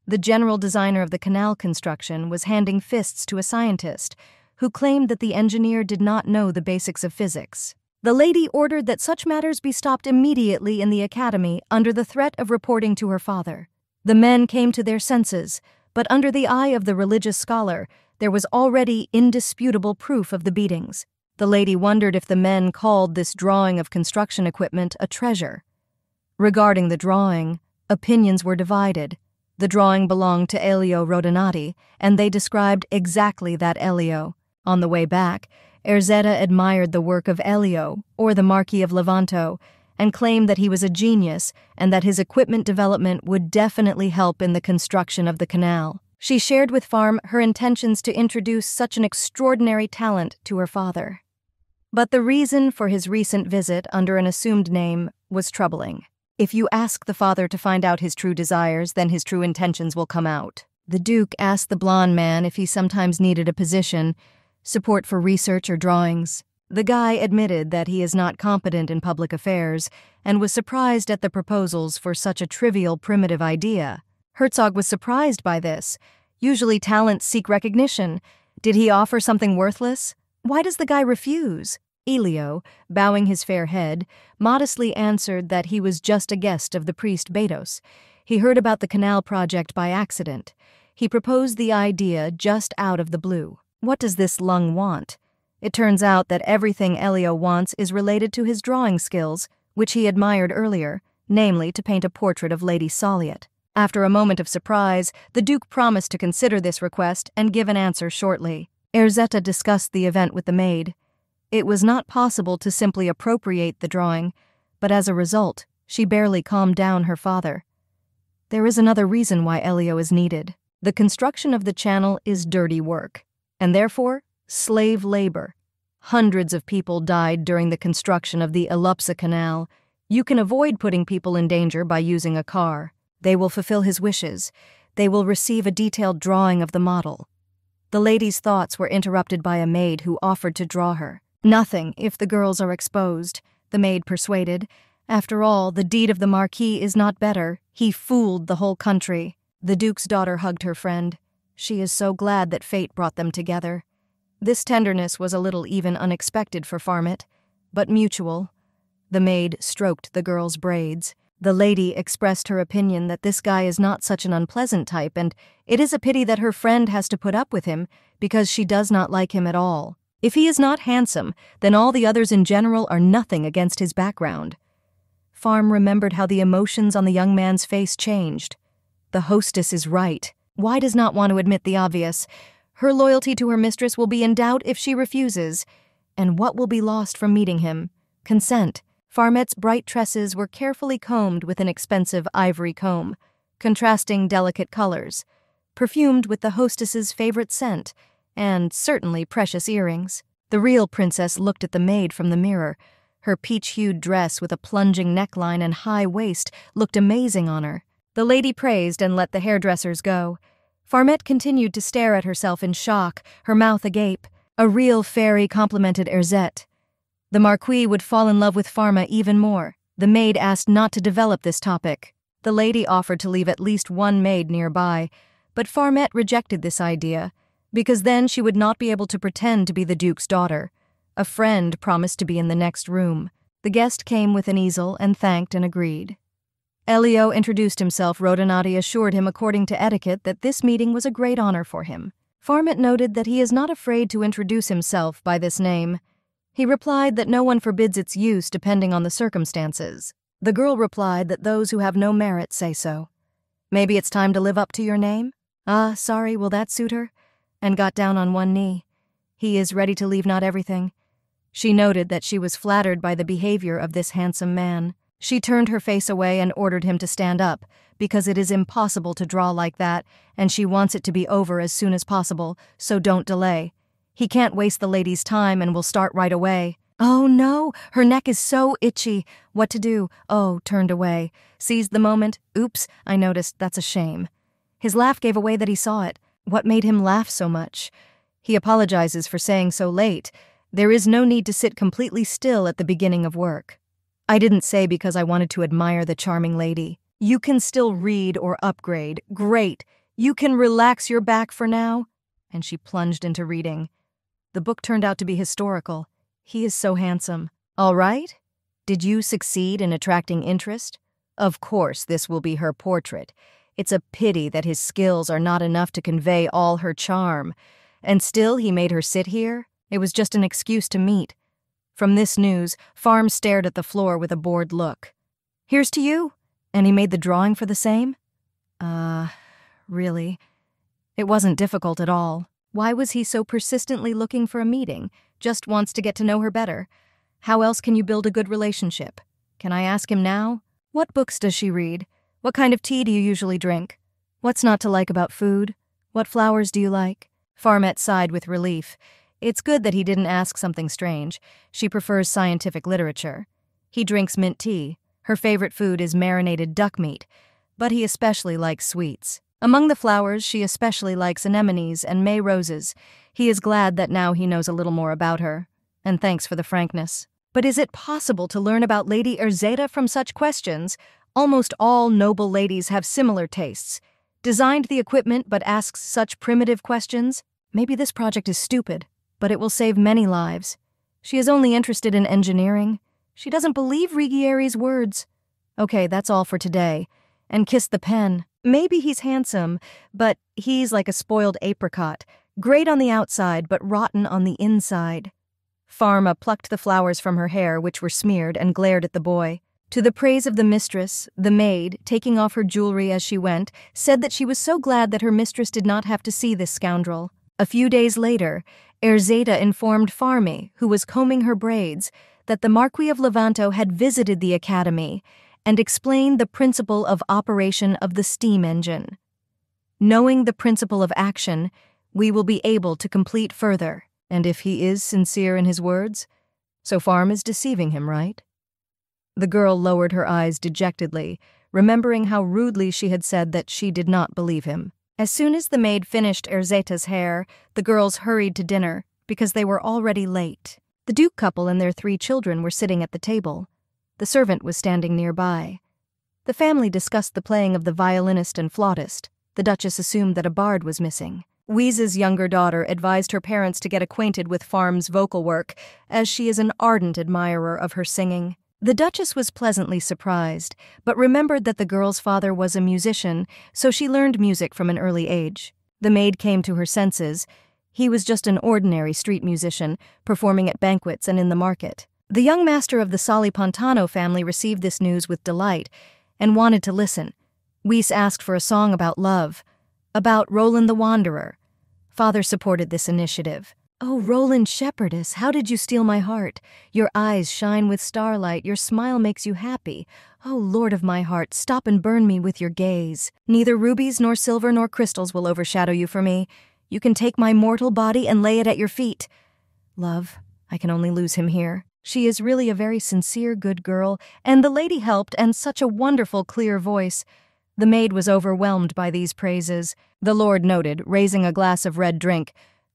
The general designer of the canal construction was handing fists to a scientist, who claimed that the engineer did not know the basics of physics. The lady ordered that such matters be stopped immediately in the academy under the threat of reporting to her father. The men came to their senses, but under the eye of the religious scholar, there was already indisputable proof of the beatings. The lady wondered if the men called this drawing of construction equipment a treasure. Regarding the drawing, opinions were divided. The drawing belonged to Elio Rodinati, and they described exactly that Elio. On the way back, Erzetta admired the work of Elio, or the Marquis of Levanto, and claimed that he was a genius and that his equipment development would definitely help in the construction of the canal. She shared with Farm her intentions to introduce such an extraordinary talent to her father. But the reason for his recent visit under an assumed name was troubling. If you ask the father to find out his true desires, then his true intentions will come out. The Duke asked the blonde man if he sometimes needed a position, support for research or drawings. The guy admitted that he is not competent in public affairs and was surprised at the proposals for such a trivial, primitive idea. Herzog was surprised by this. Usually talents seek recognition. Did he offer something worthless? Why does the guy refuse? Elio, bowing his fair head, modestly answered that he was just a guest of the priest Betos. He heard about the canal project by accident. He proposed the idea just out of the blue. What does this lung want? It turns out that everything Elio wants is related to his drawing skills, which he admired earlier, namely to paint a portrait of Lady Soliot. After a moment of surprise, the Duke promised to consider this request and give an answer shortly. Erzetta discussed the event with the maid. It was not possible to simply appropriate the drawing, but as a result, she barely calmed down her father. There is another reason why Elio is needed. The construction of the channel is dirty work, and therefore, slave labor. Hundreds of people died during the construction of the Elupsa Canal. You can avoid putting people in danger by using a car. They will fulfill his wishes. They will receive a detailed drawing of the model. The lady's thoughts were interrupted by a maid who offered to draw her. Nothing, if the girls are exposed, the maid persuaded. After all, the deed of the Marquis is not better. He fooled the whole country. The Duke's daughter hugged her friend. She is so glad that fate brought them together. This tenderness was a little even unexpected for Farmit, but mutual. The maid stroked the girl's braids. The lady expressed her opinion that this guy is not such an unpleasant type, and it is a pity that her friend has to put up with him because she does not like him at all. If he is not handsome, then all the others in general are nothing against his background. Farm remembered how the emotions on the young man's face changed. The hostess is right. Why does not want to admit the obvious? Her loyalty to her mistress will be in doubt if she refuses. And what will be lost from meeting him? Consent. Farmet's bright tresses were carefully combed with an expensive ivory comb, contrasting delicate colors, perfumed with the hostess's favorite scent, and certainly precious earrings. The real princess looked at the maid from the mirror. Her peach-hued dress with a plunging neckline and high waist looked amazing on her. The lady praised and let the hairdressers go. Farmet continued to stare at herself in shock, her mouth agape. A real fairy complimented Erzette. The Marquis would fall in love with Pharma even more. The maid asked not to develop this topic. The lady offered to leave at least one maid nearby, but Farmet rejected this idea, because then she would not be able to pretend to be the Duke's daughter. A friend promised to be in the next room. The guest came with an easel and thanked and agreed. Elio introduced himself. Rodinati assured him according to etiquette that this meeting was a great honor for him. Farmet noted that he is not afraid to introduce himself by this name. He replied that no one forbids its use depending on the circumstances. The girl replied that those who have no merit say so. Maybe it's time to live up to your name? Ah, sorry, will that suit her? And got down on one knee. He is ready to leave not everything. She noted that she was flattered by the behavior of this handsome man. She turned her face away and ordered him to stand up, because it is impossible to draw like that, and she wants it to be over as soon as possible, so don't delay. He can't waste the lady's time and will start right away. Oh no, her neck is so itchy. What to do? Oh, turned away. Seized the moment. Oops, I noticed, that's a shame. His laugh gave away that he saw it. What made him laugh so much? He apologizes for saying so late. There is no need to sit completely still at the beginning of work. I didn't say because I wanted to admire the charming lady. You can still read or upgrade. Great. You can relax your back for now. And she plunged into reading. The book turned out to be historical. He is so handsome. All right? Did you succeed in attracting interest? Of course, this will be her portrait. It's a pity that his skills are not enough to convey all her charm. And still he made her sit here? It was just an excuse to meet. From this news, Farm stared at the floor with a bored look. Here's to you. And he made the drawing for the same? Really? It wasn't difficult at all. Why was he so persistently looking for a meeting? Just wants to get to know her better. How else can you build a good relationship? Can I ask him now? What books does she read? What kind of tea do you usually drink? What's not to like about food? What flowers do you like? Farmette sighed with relief. It's good that he didn't ask something strange. She prefers scientific literature. He drinks mint tea. Her favorite food is marinated duck meat, but he especially likes sweets. Among the flowers, she especially likes anemones and May roses. He is glad that now he knows a little more about her. And thanks for the frankness. But is it possible to learn about Lady Erzeta from such questions? Almost all noble ladies have similar tastes. Designed the equipment but asks such primitive questions? Maybe this project is stupid, but it will save many lives. She is only interested in engineering. She doesn't believe Righieri's words. Okay, that's all for today. And kiss the pen. Maybe he's handsome, but he's like a spoiled apricot, great on the outside but rotten on the inside. Pharma plucked the flowers from her hair, which were smeared, and glared at the boy. To the praise of the mistress, the maid, taking off her jewelry as she went, said that she was so glad that her mistress did not have to see this scoundrel. A few days later, Erzeta informed Farmi, who was combing her braids, that the Marquis of Levanto had visited the academy and explained the principle of operation of the steam engine. Knowing the principle of action, we will be able to complete further. And if he is sincere in his words, so Farm is deceiving him, right? The girl lowered her eyes dejectedly, remembering how rudely she had said that she did not believe him. As soon as the maid finished Erzeta's hair, the girls hurried to dinner, because they were already late. The Duke couple and their 3 children were sitting at the table. The servant was standing nearby. The family discussed the playing of the violinist and flautist. The Duchess assumed that a bard was missing. Weeze's younger daughter advised her parents to get acquainted with Farm's vocal work, as she is an ardent admirer of her singing. The Duchess was pleasantly surprised, but remembered that the girl's father was a musician, so she learned music from an early age. The maid came to her senses. He was just an ordinary street musician, performing at banquets and in the market. The young master of the Salipontano family received this news with delight and wanted to listen. Weese asked for a song about love, about Roland the Wanderer. Father supported this initiative. "Oh, Roland Shepherdess, how did you steal my heart? Your eyes shine with starlight, your smile makes you happy. Oh, Lord of my heart, stop and burn me with your gaze. Neither rubies nor silver nor crystals will overshadow you for me. You can take my mortal body and lay it at your feet. Love, I can only lose him here. She is really a very sincere, good girl, and the lady helped, and such a wonderful, clear voice." The maid was overwhelmed by these praises. The lord noted, raising a glass of red drink,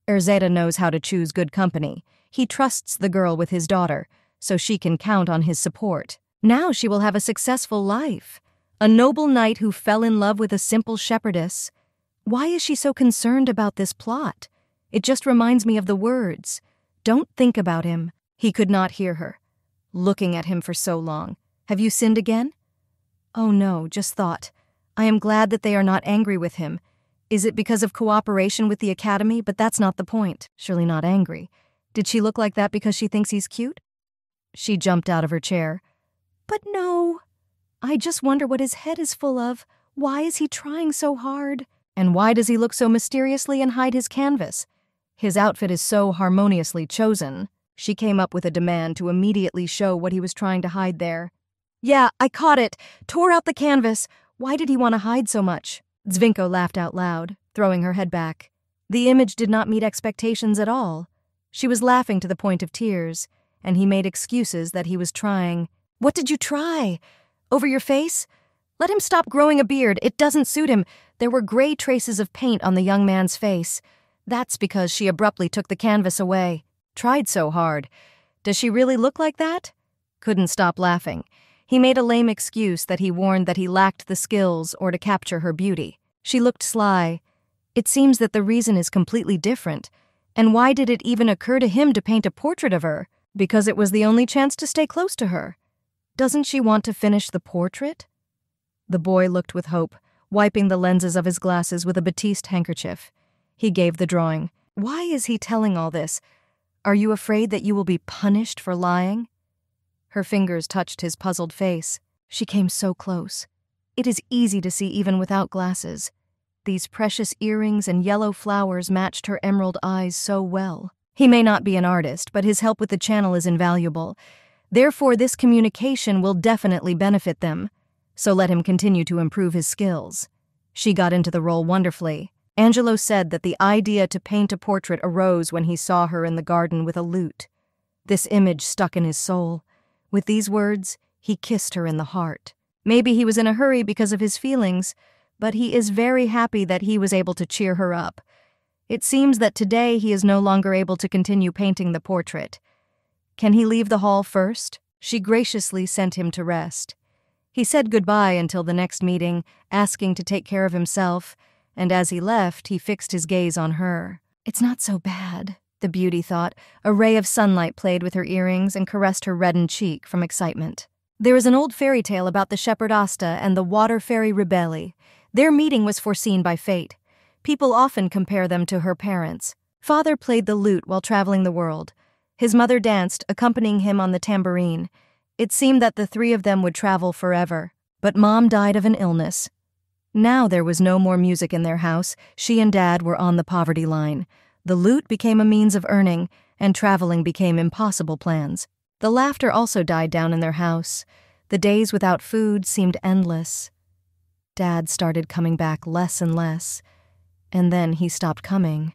"Erzeta knows how to choose good company. He trusts the girl with his daughter, so she can count on his support. Now she will have a successful life. A noble knight who fell in love with a simple shepherdess. Why is she so concerned about this plot? It just reminds me of the words. Don't think about him." He could not hear her. Looking at him for so long. "Have you sinned again?" "Oh no, just thought. I am glad that they are not angry with him. Is it because of cooperation with the academy? But that's not the point. Surely not angry. Did she look like that because she thinks he's cute?" She jumped out of her chair. "But no. I just wonder what his head is full of. Why is he trying so hard? And why does he look so mysteriously and hide his canvas? His outfit is so harmoniously chosen." She came up with a demand to immediately show what he was trying to hide there. "Yeah, I caught it. Tore out the canvas. Why did he want to hide so much?" Zvinko laughed out loud, throwing her head back. The image did not meet expectations at all. She was laughing to the point of tears, and he made excuses that he was trying. "What did you try? Over your face? Let him stop growing a beard. It doesn't suit him." There were gray traces of paint on the young man's face. That's because she abruptly took the canvas away. Tried so hard. Does she really look like that? Couldn't stop laughing. He made a lame excuse that he warned that he lacked the skills or to capture her beauty. She looked sly. It seems that the reason is completely different. And why did it even occur to him to paint a portrait of her? Because it was the only chance to stay close to her. Doesn't she want to finish the portrait? The boy looked with hope, wiping the lenses of his glasses with a batiste handkerchief. He gave the drawing. "Why is he telling all this? Are you afraid that you will be punished for lying?" Her fingers touched his puzzled face. She came so close. It is easy to see even without glasses. These precious earrings and yellow flowers matched her emerald eyes so well. He may not be an artist, but his help with the channel is invaluable. Therefore, this communication will definitely benefit them. So let him continue to improve his skills. She got into the role wonderfully. Angelo said that the idea to paint a portrait arose when he saw her in the garden with a lute. This image stuck in his soul. With these words, he kissed her in the heart. Maybe he was in a hurry because of his feelings, but he is very happy that he was able to cheer her up. It seems that today he is no longer able to continue painting the portrait. Can he leave the hall first? She graciously sent him to rest. He said goodbye until the next meeting, asking to take care of himself, and as he left, he fixed his gaze on her. It's not so bad, the beauty thought. A ray of sunlight played with her earrings and caressed her reddened cheek from excitement. There is an old fairy tale about the shepherd Asta and the water fairy Rebelli. Their meeting was foreseen by fate. People often compare them to her parents. Father played the lute while traveling the world. His mother danced, accompanying him on the tambourine. It seemed that the three of them would travel forever. But Mom died of an illness. Now there was no more music in their house. She and Dad were on the poverty line. The lute became a means of earning, and traveling became impossible plans. The laughter also died down in their house. The days without food seemed endless. Dad started coming back less and less, and then he stopped coming.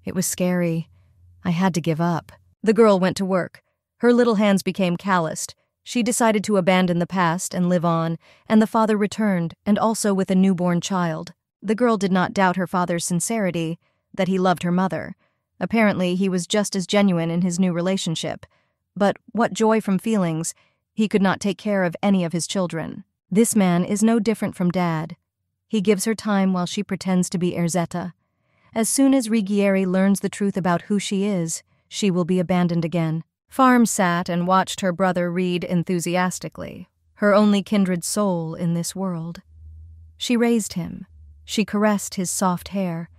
It was scary. I had to give up. The girl went to work. Her little hands became calloused. She decided to abandon the past and live on, and the father returned, and also with a newborn child. The girl did not doubt her father's sincerity, that he loved her mother. Apparently, he was just as genuine in his new relationship. But what joy from feelings, he could not take care of any of his children. This man is no different from Dad. He gives her time while she pretends to be Erzetta. As soon as Righieri learns the truth about who she is, she will be abandoned again. Farm sat and watched her brother read enthusiastically, her only kindred soul in this world. She raised him. She caressed his soft hair.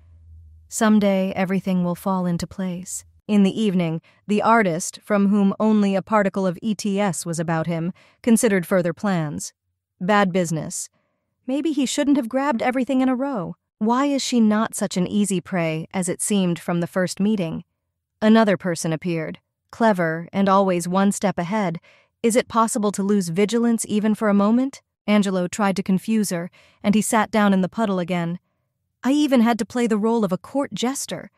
Someday everything will fall into place. In the evening, the artist, from whom only a particle of ETS was about him, considered further plans. Bad business. Maybe he shouldn't have grabbed everything in a row. Why is she not such an easy prey as it seemed from the first meeting? Another person appeared. Clever and always one step ahead. Is it possible to lose vigilance even for a moment? Angelo tried to confuse her, and he sat down in the puddle again. I even had to play the role of a court jester.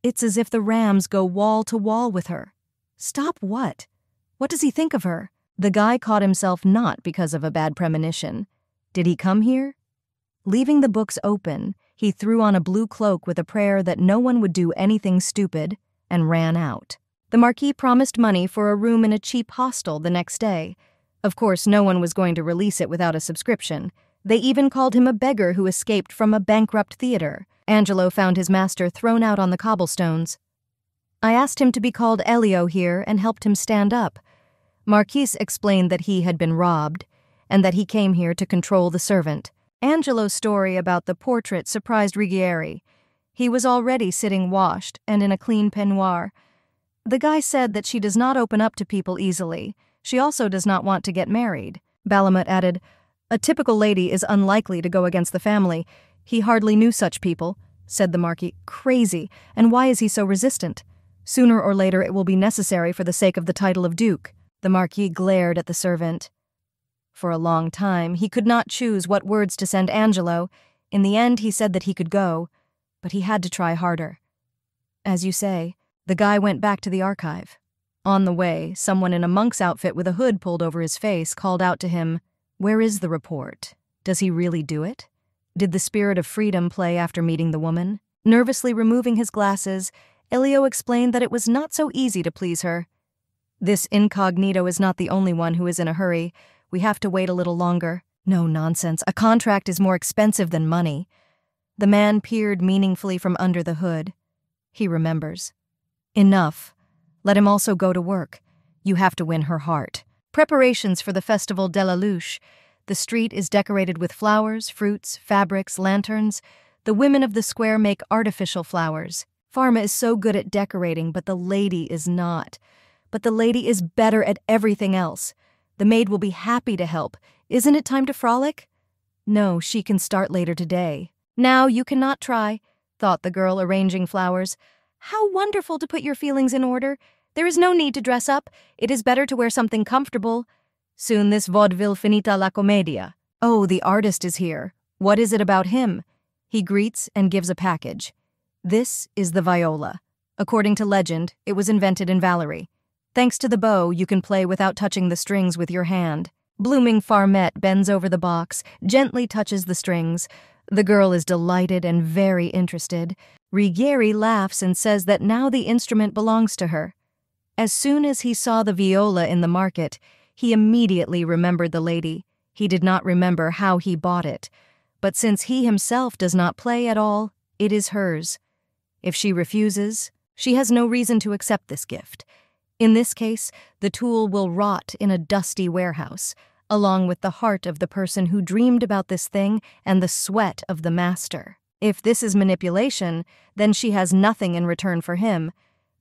It's as if the Rams go wall to wall with her. Stop what? What does he think of her? The guy caught himself not because of a bad premonition. Did he come here? Leaving the books open, he threw on a blue cloak with a prayer that no one would do anything stupid, and ran out. The Marquis promised money for a room in a cheap hostel the next day. Of course, no one was going to release it without a subscription. They even called him a beggar who escaped from a bankrupt theater. Angelo found his master thrown out on the cobblestones. I asked him to be called Elio here and helped him stand up. Marquis explained that he had been robbed, and that he came here to control the servant. Angelo's story about the portrait surprised Righieri. He was already sitting washed and in a clean peignoir. The guy said that she does not open up to people easily. She also does not want to get married. Balamut added, a typical lady is unlikely to go against the family. He hardly knew such people, said the Marquis. Crazy, and why is he so resistant? Sooner or later it will be necessary for the sake of the title of Duke. The Marquis glared at the servant. For a long time, he could not choose what words to send Angelo. In the end, he said that he could go, but he had to try harder. As you say, the guy went back to the archive. On the way, someone in a monk's outfit with a hood pulled over his face called out to him, where is the report? Does he really do it? Did the spirit of freedom play after meeting the woman? Nervously removing his glasses, Elio explained that it was not so easy to please her. This incognito is not the only one who is in a hurry. We have to wait a little longer. No nonsense. A contract is more expensive than money. The man peered meaningfully from under the hood. He remembers. Enough. Let him also go to work. You have to win her heart. Preparations for the Festival de la Luche. The street is decorated with flowers, fruits, fabrics, lanterns. The women of the square make artificial flowers. Pharma is so good at decorating, but the lady is not. But the lady is better at everything else. The maid will be happy to help. Isn't it time to frolic? No, she can start later today. Now you cannot try, thought the girl arranging flowers. How wonderful to put your feelings in order. There is no need to dress up. It is better to wear something comfortable. Soon this vaudeville finita la commedia. Oh, the artist is here. What is it about him? He greets and gives a package. This is the viola. According to legend, it was invented in Valerie. Thanks to the bow, you can play without touching the strings with your hand. Blooming Farmette bends over the box, gently touches the strings. The girl is delighted and very interested. Ruggieri laughs and says that now the instrument belongs to her. As soon as he saw the viola in the market, he immediately remembered the lady. He did not remember how he bought it. But since he himself does not play at all, it is hers. If she refuses, she has no reason to accept this gift. In this case, the tool will rot in a dusty warehouse, along with the heart of the person who dreamed about this thing and the sweat of the master. If this is manipulation, then she has nothing in return for him.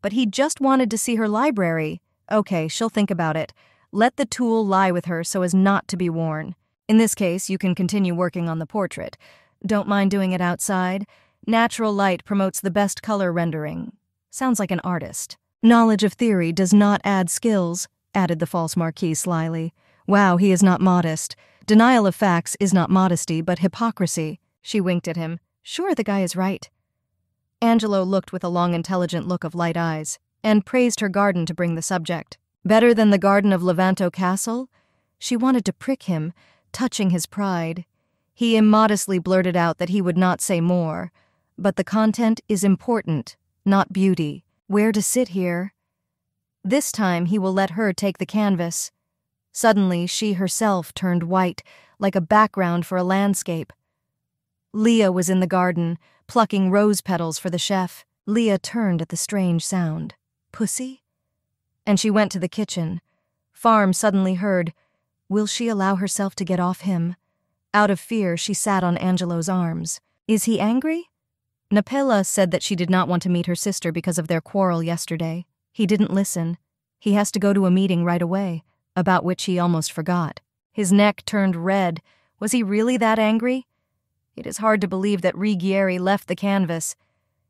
But he just wanted to see her library. Okay, she'll think about it. Let the tool lie with her so as not to be worn. In this case, you can continue working on the portrait. Don't mind doing it outside. Natural light promotes the best color rendering. Sounds like an artist. Knowledge of theory does not add skills, added the false marquis slyly. Wow, he is not modest. Denial of facts is not modesty, but hypocrisy. She winked at him. Sure, the guy is right. Angelo looked with a long, intelligent look of light eyes, and praised her garden to bring the subject. Better than the garden of Levanto Castle? She wanted to prick him, touching his pride. He immodestly blurted out that he would not say more. But the content is important, not beauty. Where to sit here? This time he will let her take the canvas. Suddenly she herself turned white, like a background for a landscape. Leah was in the garden, plucking rose petals for the chef. Leah turned at the strange sound. Pussy? And she went to the kitchen. Farm suddenly heard. Will she allow herself to get off him? Out of fear, she sat on Angelo's arms. Is he angry? Napella said that she did not want to meet her sister because of their quarrel yesterday. He didn't listen. He has to go to a meeting right away, about which he almost forgot. His neck turned red. Was he really that angry? It is hard to believe that Ruggieri left the canvas.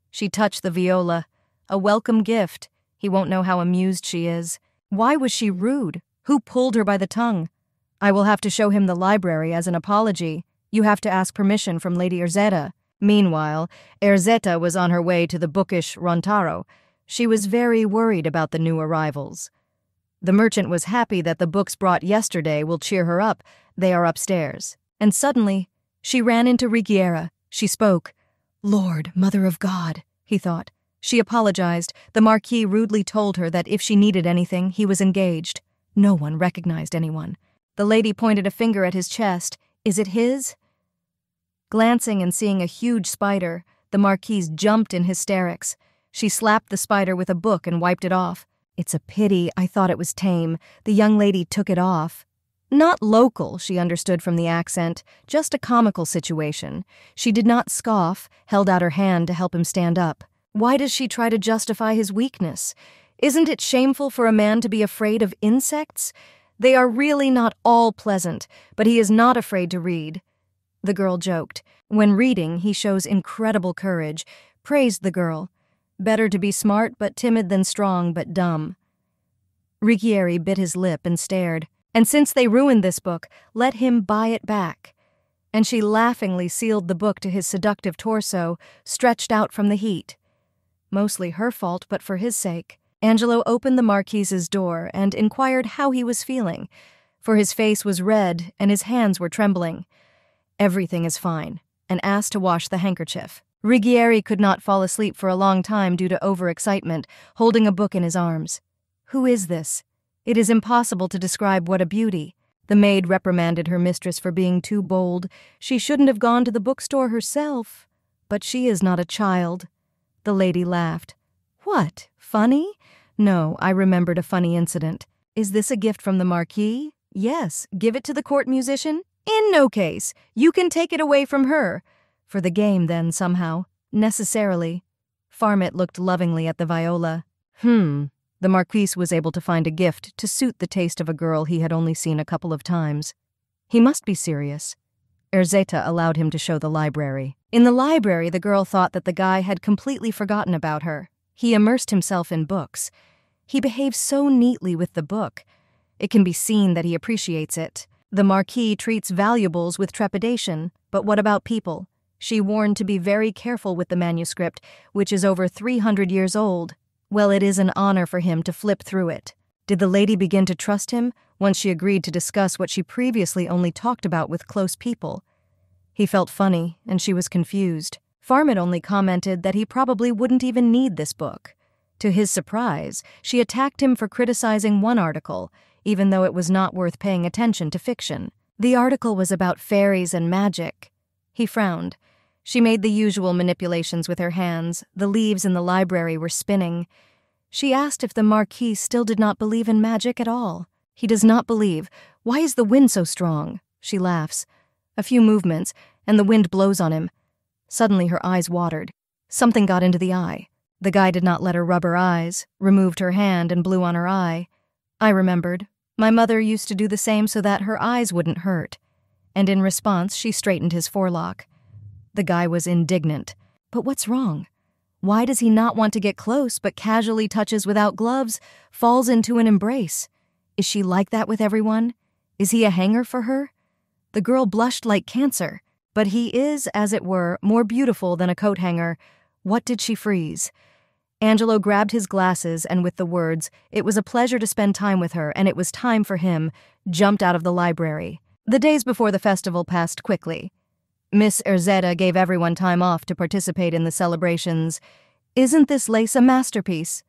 She touched the viola. A welcome gift. He won't know how amused she is. Why was she rude? Who pulled her by the tongue? I will have to show him the library as an apology. You have to ask permission from Lady Erzetta. Meanwhile, Erzetta was on her way to the bookish Rontaro. She was very worried about the new arrivals. The merchant was happy that the books brought yesterday will cheer her up. They are upstairs. And suddenly, she ran into Ruggieri. She spoke. Lord, Mother of God, he thought. She apologized. The Marquis rudely told her that if she needed anything, he was engaged. No one recognized anyone. The lady pointed a finger at his chest. Is it his? Glancing and seeing a huge spider, the Marquise jumped in hysterics. She slapped the spider with a book and wiped it off. It's a pity, I thought it was tame. The young lady took it off. Not local, she understood from the accent, just a comical situation. She did not scoff, held out her hand to help him stand up. Why does she try to justify his weakness? Isn't it shameful for a man to be afraid of insects? They are really not all pleasant, but he is not afraid to read. The girl joked. When reading, he shows incredible courage, praised the girl. Better to be smart but timid than strong but dumb. Ruggieri bit his lip and stared. And since they ruined this book, let him buy it back. And she laughingly sealed the book to his seductive torso, stretched out from the heat. Mostly her fault, but for his sake. Angelo opened the Marquise's door and inquired how he was feeling, for his face was red and his hands were trembling. Everything is fine, and asked to wash the handkerchief. Ruggieri could not fall asleep for a long time due to overexcitement, holding a book in his arms. Who is this? It is impossible to describe what a beauty. The maid reprimanded her mistress for being too bold. She shouldn't have gone to the bookstore herself. But she is not a child. The lady laughed. What? Funny? No, I remembered a funny incident. Is this a gift from the Marquis? Yes. Give it to the court musician? In no case. You can take it away from her. For the game, then, somehow. Necessarily. Farmit looked lovingly at the viola. The Marquis was able to find a gift to suit the taste of a girl he had only seen a couple of times. He must be serious. Erzetta allowed him to show the library. In the library, the girl thought that the guy had completely forgotten about her. He immersed himself in books. He behaves so neatly with the book. It can be seen that he appreciates it. The Marquis treats valuables with trepidation, but what about people? She warned to be very careful with the manuscript, which is over 300 years old. Well, it is an honor for him to flip through it. Did the lady begin to trust him once she agreed to discuss what she previously only talked about with close people? He felt funny, and she was confused. Farmit only commented that he probably wouldn't even need this book. To his surprise, she attacked him for criticizing one article, even though it was not worth paying attention to fiction. The article was about fairies and magic. He frowned. She made the usual manipulations with her hands. The leaves in the library were spinning. She asked if the Marquis still did not believe in magic at all. He does not believe. Why is the wind so strong? She laughs. A few movements, and the wind blows on him. Suddenly her eyes watered. Something got into the eye. The guy did not let her rub her eyes, removed her hand and blew on her eye. I remembered. My mother used to do the same so that her eyes wouldn't hurt. And in response, she straightened his forelock. The guy was indignant. But what's wrong? Why does he not want to get close but casually touches without gloves, falls into an embrace? Is she like that with everyone? Is he a hanger for her? The girl blushed like cancer. But he is, as it were, more beautiful than a coat hanger. What did she freeze? Angelo grabbed his glasses and with the words, "It was a pleasure to spend time with her, and it was time for him," jumped out of the library. The days before the festival passed quickly. Miss Erzetta gave everyone time off to participate in the celebrations. "Isn't this lace a masterpiece?"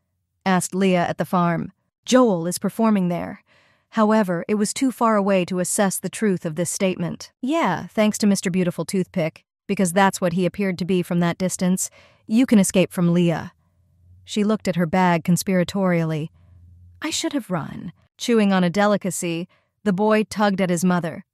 asked Leah at the farm. "Joel is performing there." However, it was too far away to assess the truth of this statement. Yeah, thanks to Mr. Beautiful Toothpick, because that's what he appeared to be from that distance. You can escape from Leah. She looked at her bag conspiratorially. I should have run. Chewing on a delicacy, the boy tugged at his mother.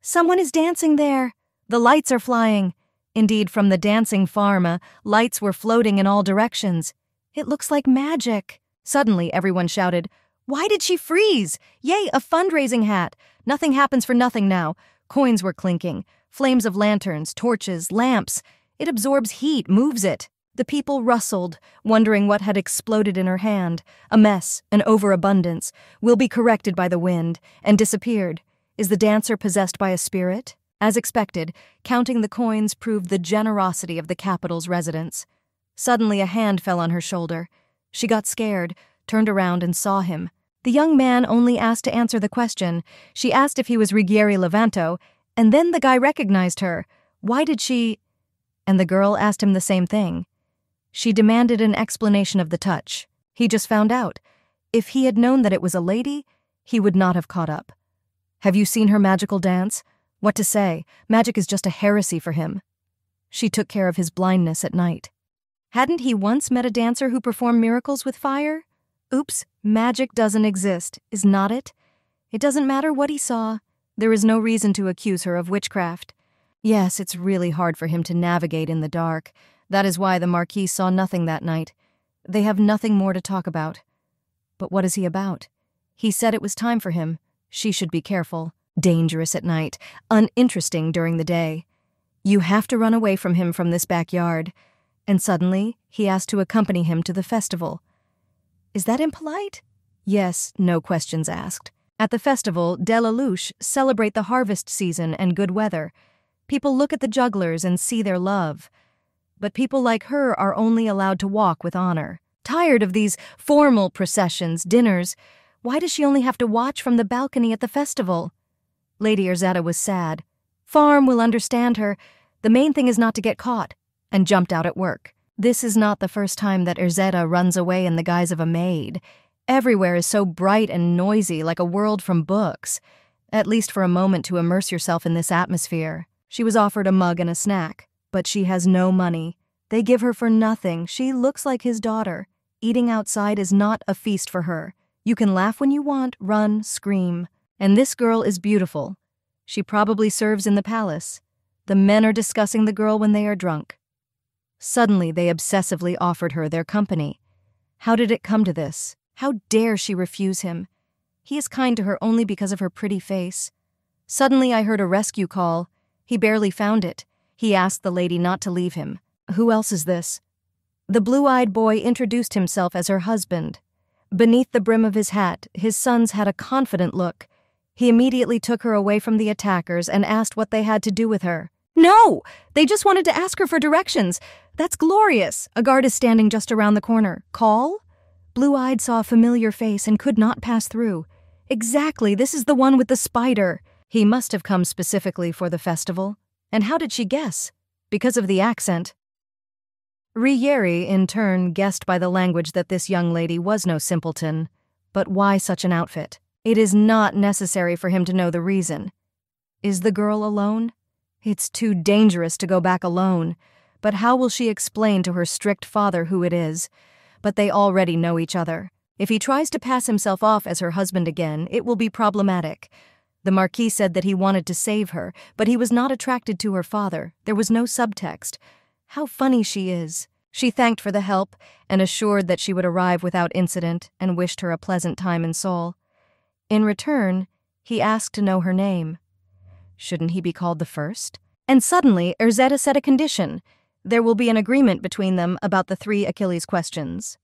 "Someone is dancing there. The lights are flying." Indeed, from the dancing farm, lights were floating in all directions. "It looks like magic." Suddenly, everyone shouted, "Why did she freeze? Yay, a fundraising hat. Nothing happens for nothing now." Coins were clinking. Flames of lanterns, torches, lamps. It absorbs heat, moves it. The people rustled, wondering what had exploded in her hand. A mess, an overabundance, will be corrected by the wind, and disappeared. Is the dancer possessed by a spirit? As expected, counting the coins proved the generosity of the capital's residents. Suddenly a hand fell on her shoulder. She got scared, turned around and saw him. The young man only asked to answer the question. She asked if he was Ruggieri Levanto, and then the guy recognized her. Why did she... And the girl asked him the same thing. She demanded an explanation of the touch. He just found out. If he had known that it was a lady, he would not have caught up. Have you seen her magical dance? What to say? Magic is just a heresy for him. She took care of his blindness at night. Hadn't he once met a dancer who performed miracles with fire? Oops, magic doesn't exist, is not it? It doesn't matter what he saw. There is no reason to accuse her of witchcraft. Yes, it's really hard for him to navigate in the dark. That is why the Marquis saw nothing that night. They have nothing more to talk about. But what is he about? He said it was time for him. She should be careful. Dangerous at night, uninteresting during the day. You have to run away from him from this backyard. And suddenly, he asked to accompany him to the festival. Is that impolite? Yes, no questions asked. At the festival, De La Louche celebrate the harvest season and good weather. People look at the jugglers and see their love. But people like her are only allowed to walk with honor. Tired of these formal processions, dinners, why does she only have to watch from the balcony at the festival? Lady Erzetta was sad. Farm will understand her. The main thing is not to get caught, and jumped out at work. This is not the first time that Erzetta runs away in the guise of a maid. Everywhere is so bright and noisy, like a world from books. At least for a moment to immerse yourself in this atmosphere. She was offered a mug and a snack, but she has no money. They give her for nothing. She looks like his daughter. Eating outside is not a feast for her. You can laugh when you want, run, scream. And this girl is beautiful. She probably serves in the palace. The men are discussing the girl when they are drunk. Suddenly, they obsessively offered her their company. How did it come to this? How dare she refuse him? He is kind to her only because of her pretty face. Suddenly, I heard a rescue call. He barely found it. He asked the lady not to leave him. Who else is this? The blue-eyed boy introduced himself as her husband. Beneath the brim of his hat, his sons had a confident look. He immediately took her away from the attackers and asked what they had to do with her. No! They just wanted to ask her for directions. That's glorious. A guard is standing just around the corner. Call? Blue-Eyed saw a familiar face and could not pass through. Exactly, this is the one with the spider. He must have come specifically for the festival. And how did she guess? Because of the accent. Riyeri, in turn, guessed by the language that this young lady was no simpleton. But why such an outfit? It is not necessary for him to know the reason. Is the girl alone? It's too dangerous to go back alone. But how will she explain to her strict father who it is? But they already know each other. If he tries to pass himself off as her husband again, it will be problematic. The Marquis said that he wanted to save her, but he was not attracted to her father. There was no subtext. How funny she is. She thanked for the help and assured that she would arrive without incident and wished her a pleasant time in Seoul. In return, he asked to know her name. Shouldn't he be called the first? And suddenly, Erzetta set a condition. There will be an agreement between them about the 3 Achilles questions.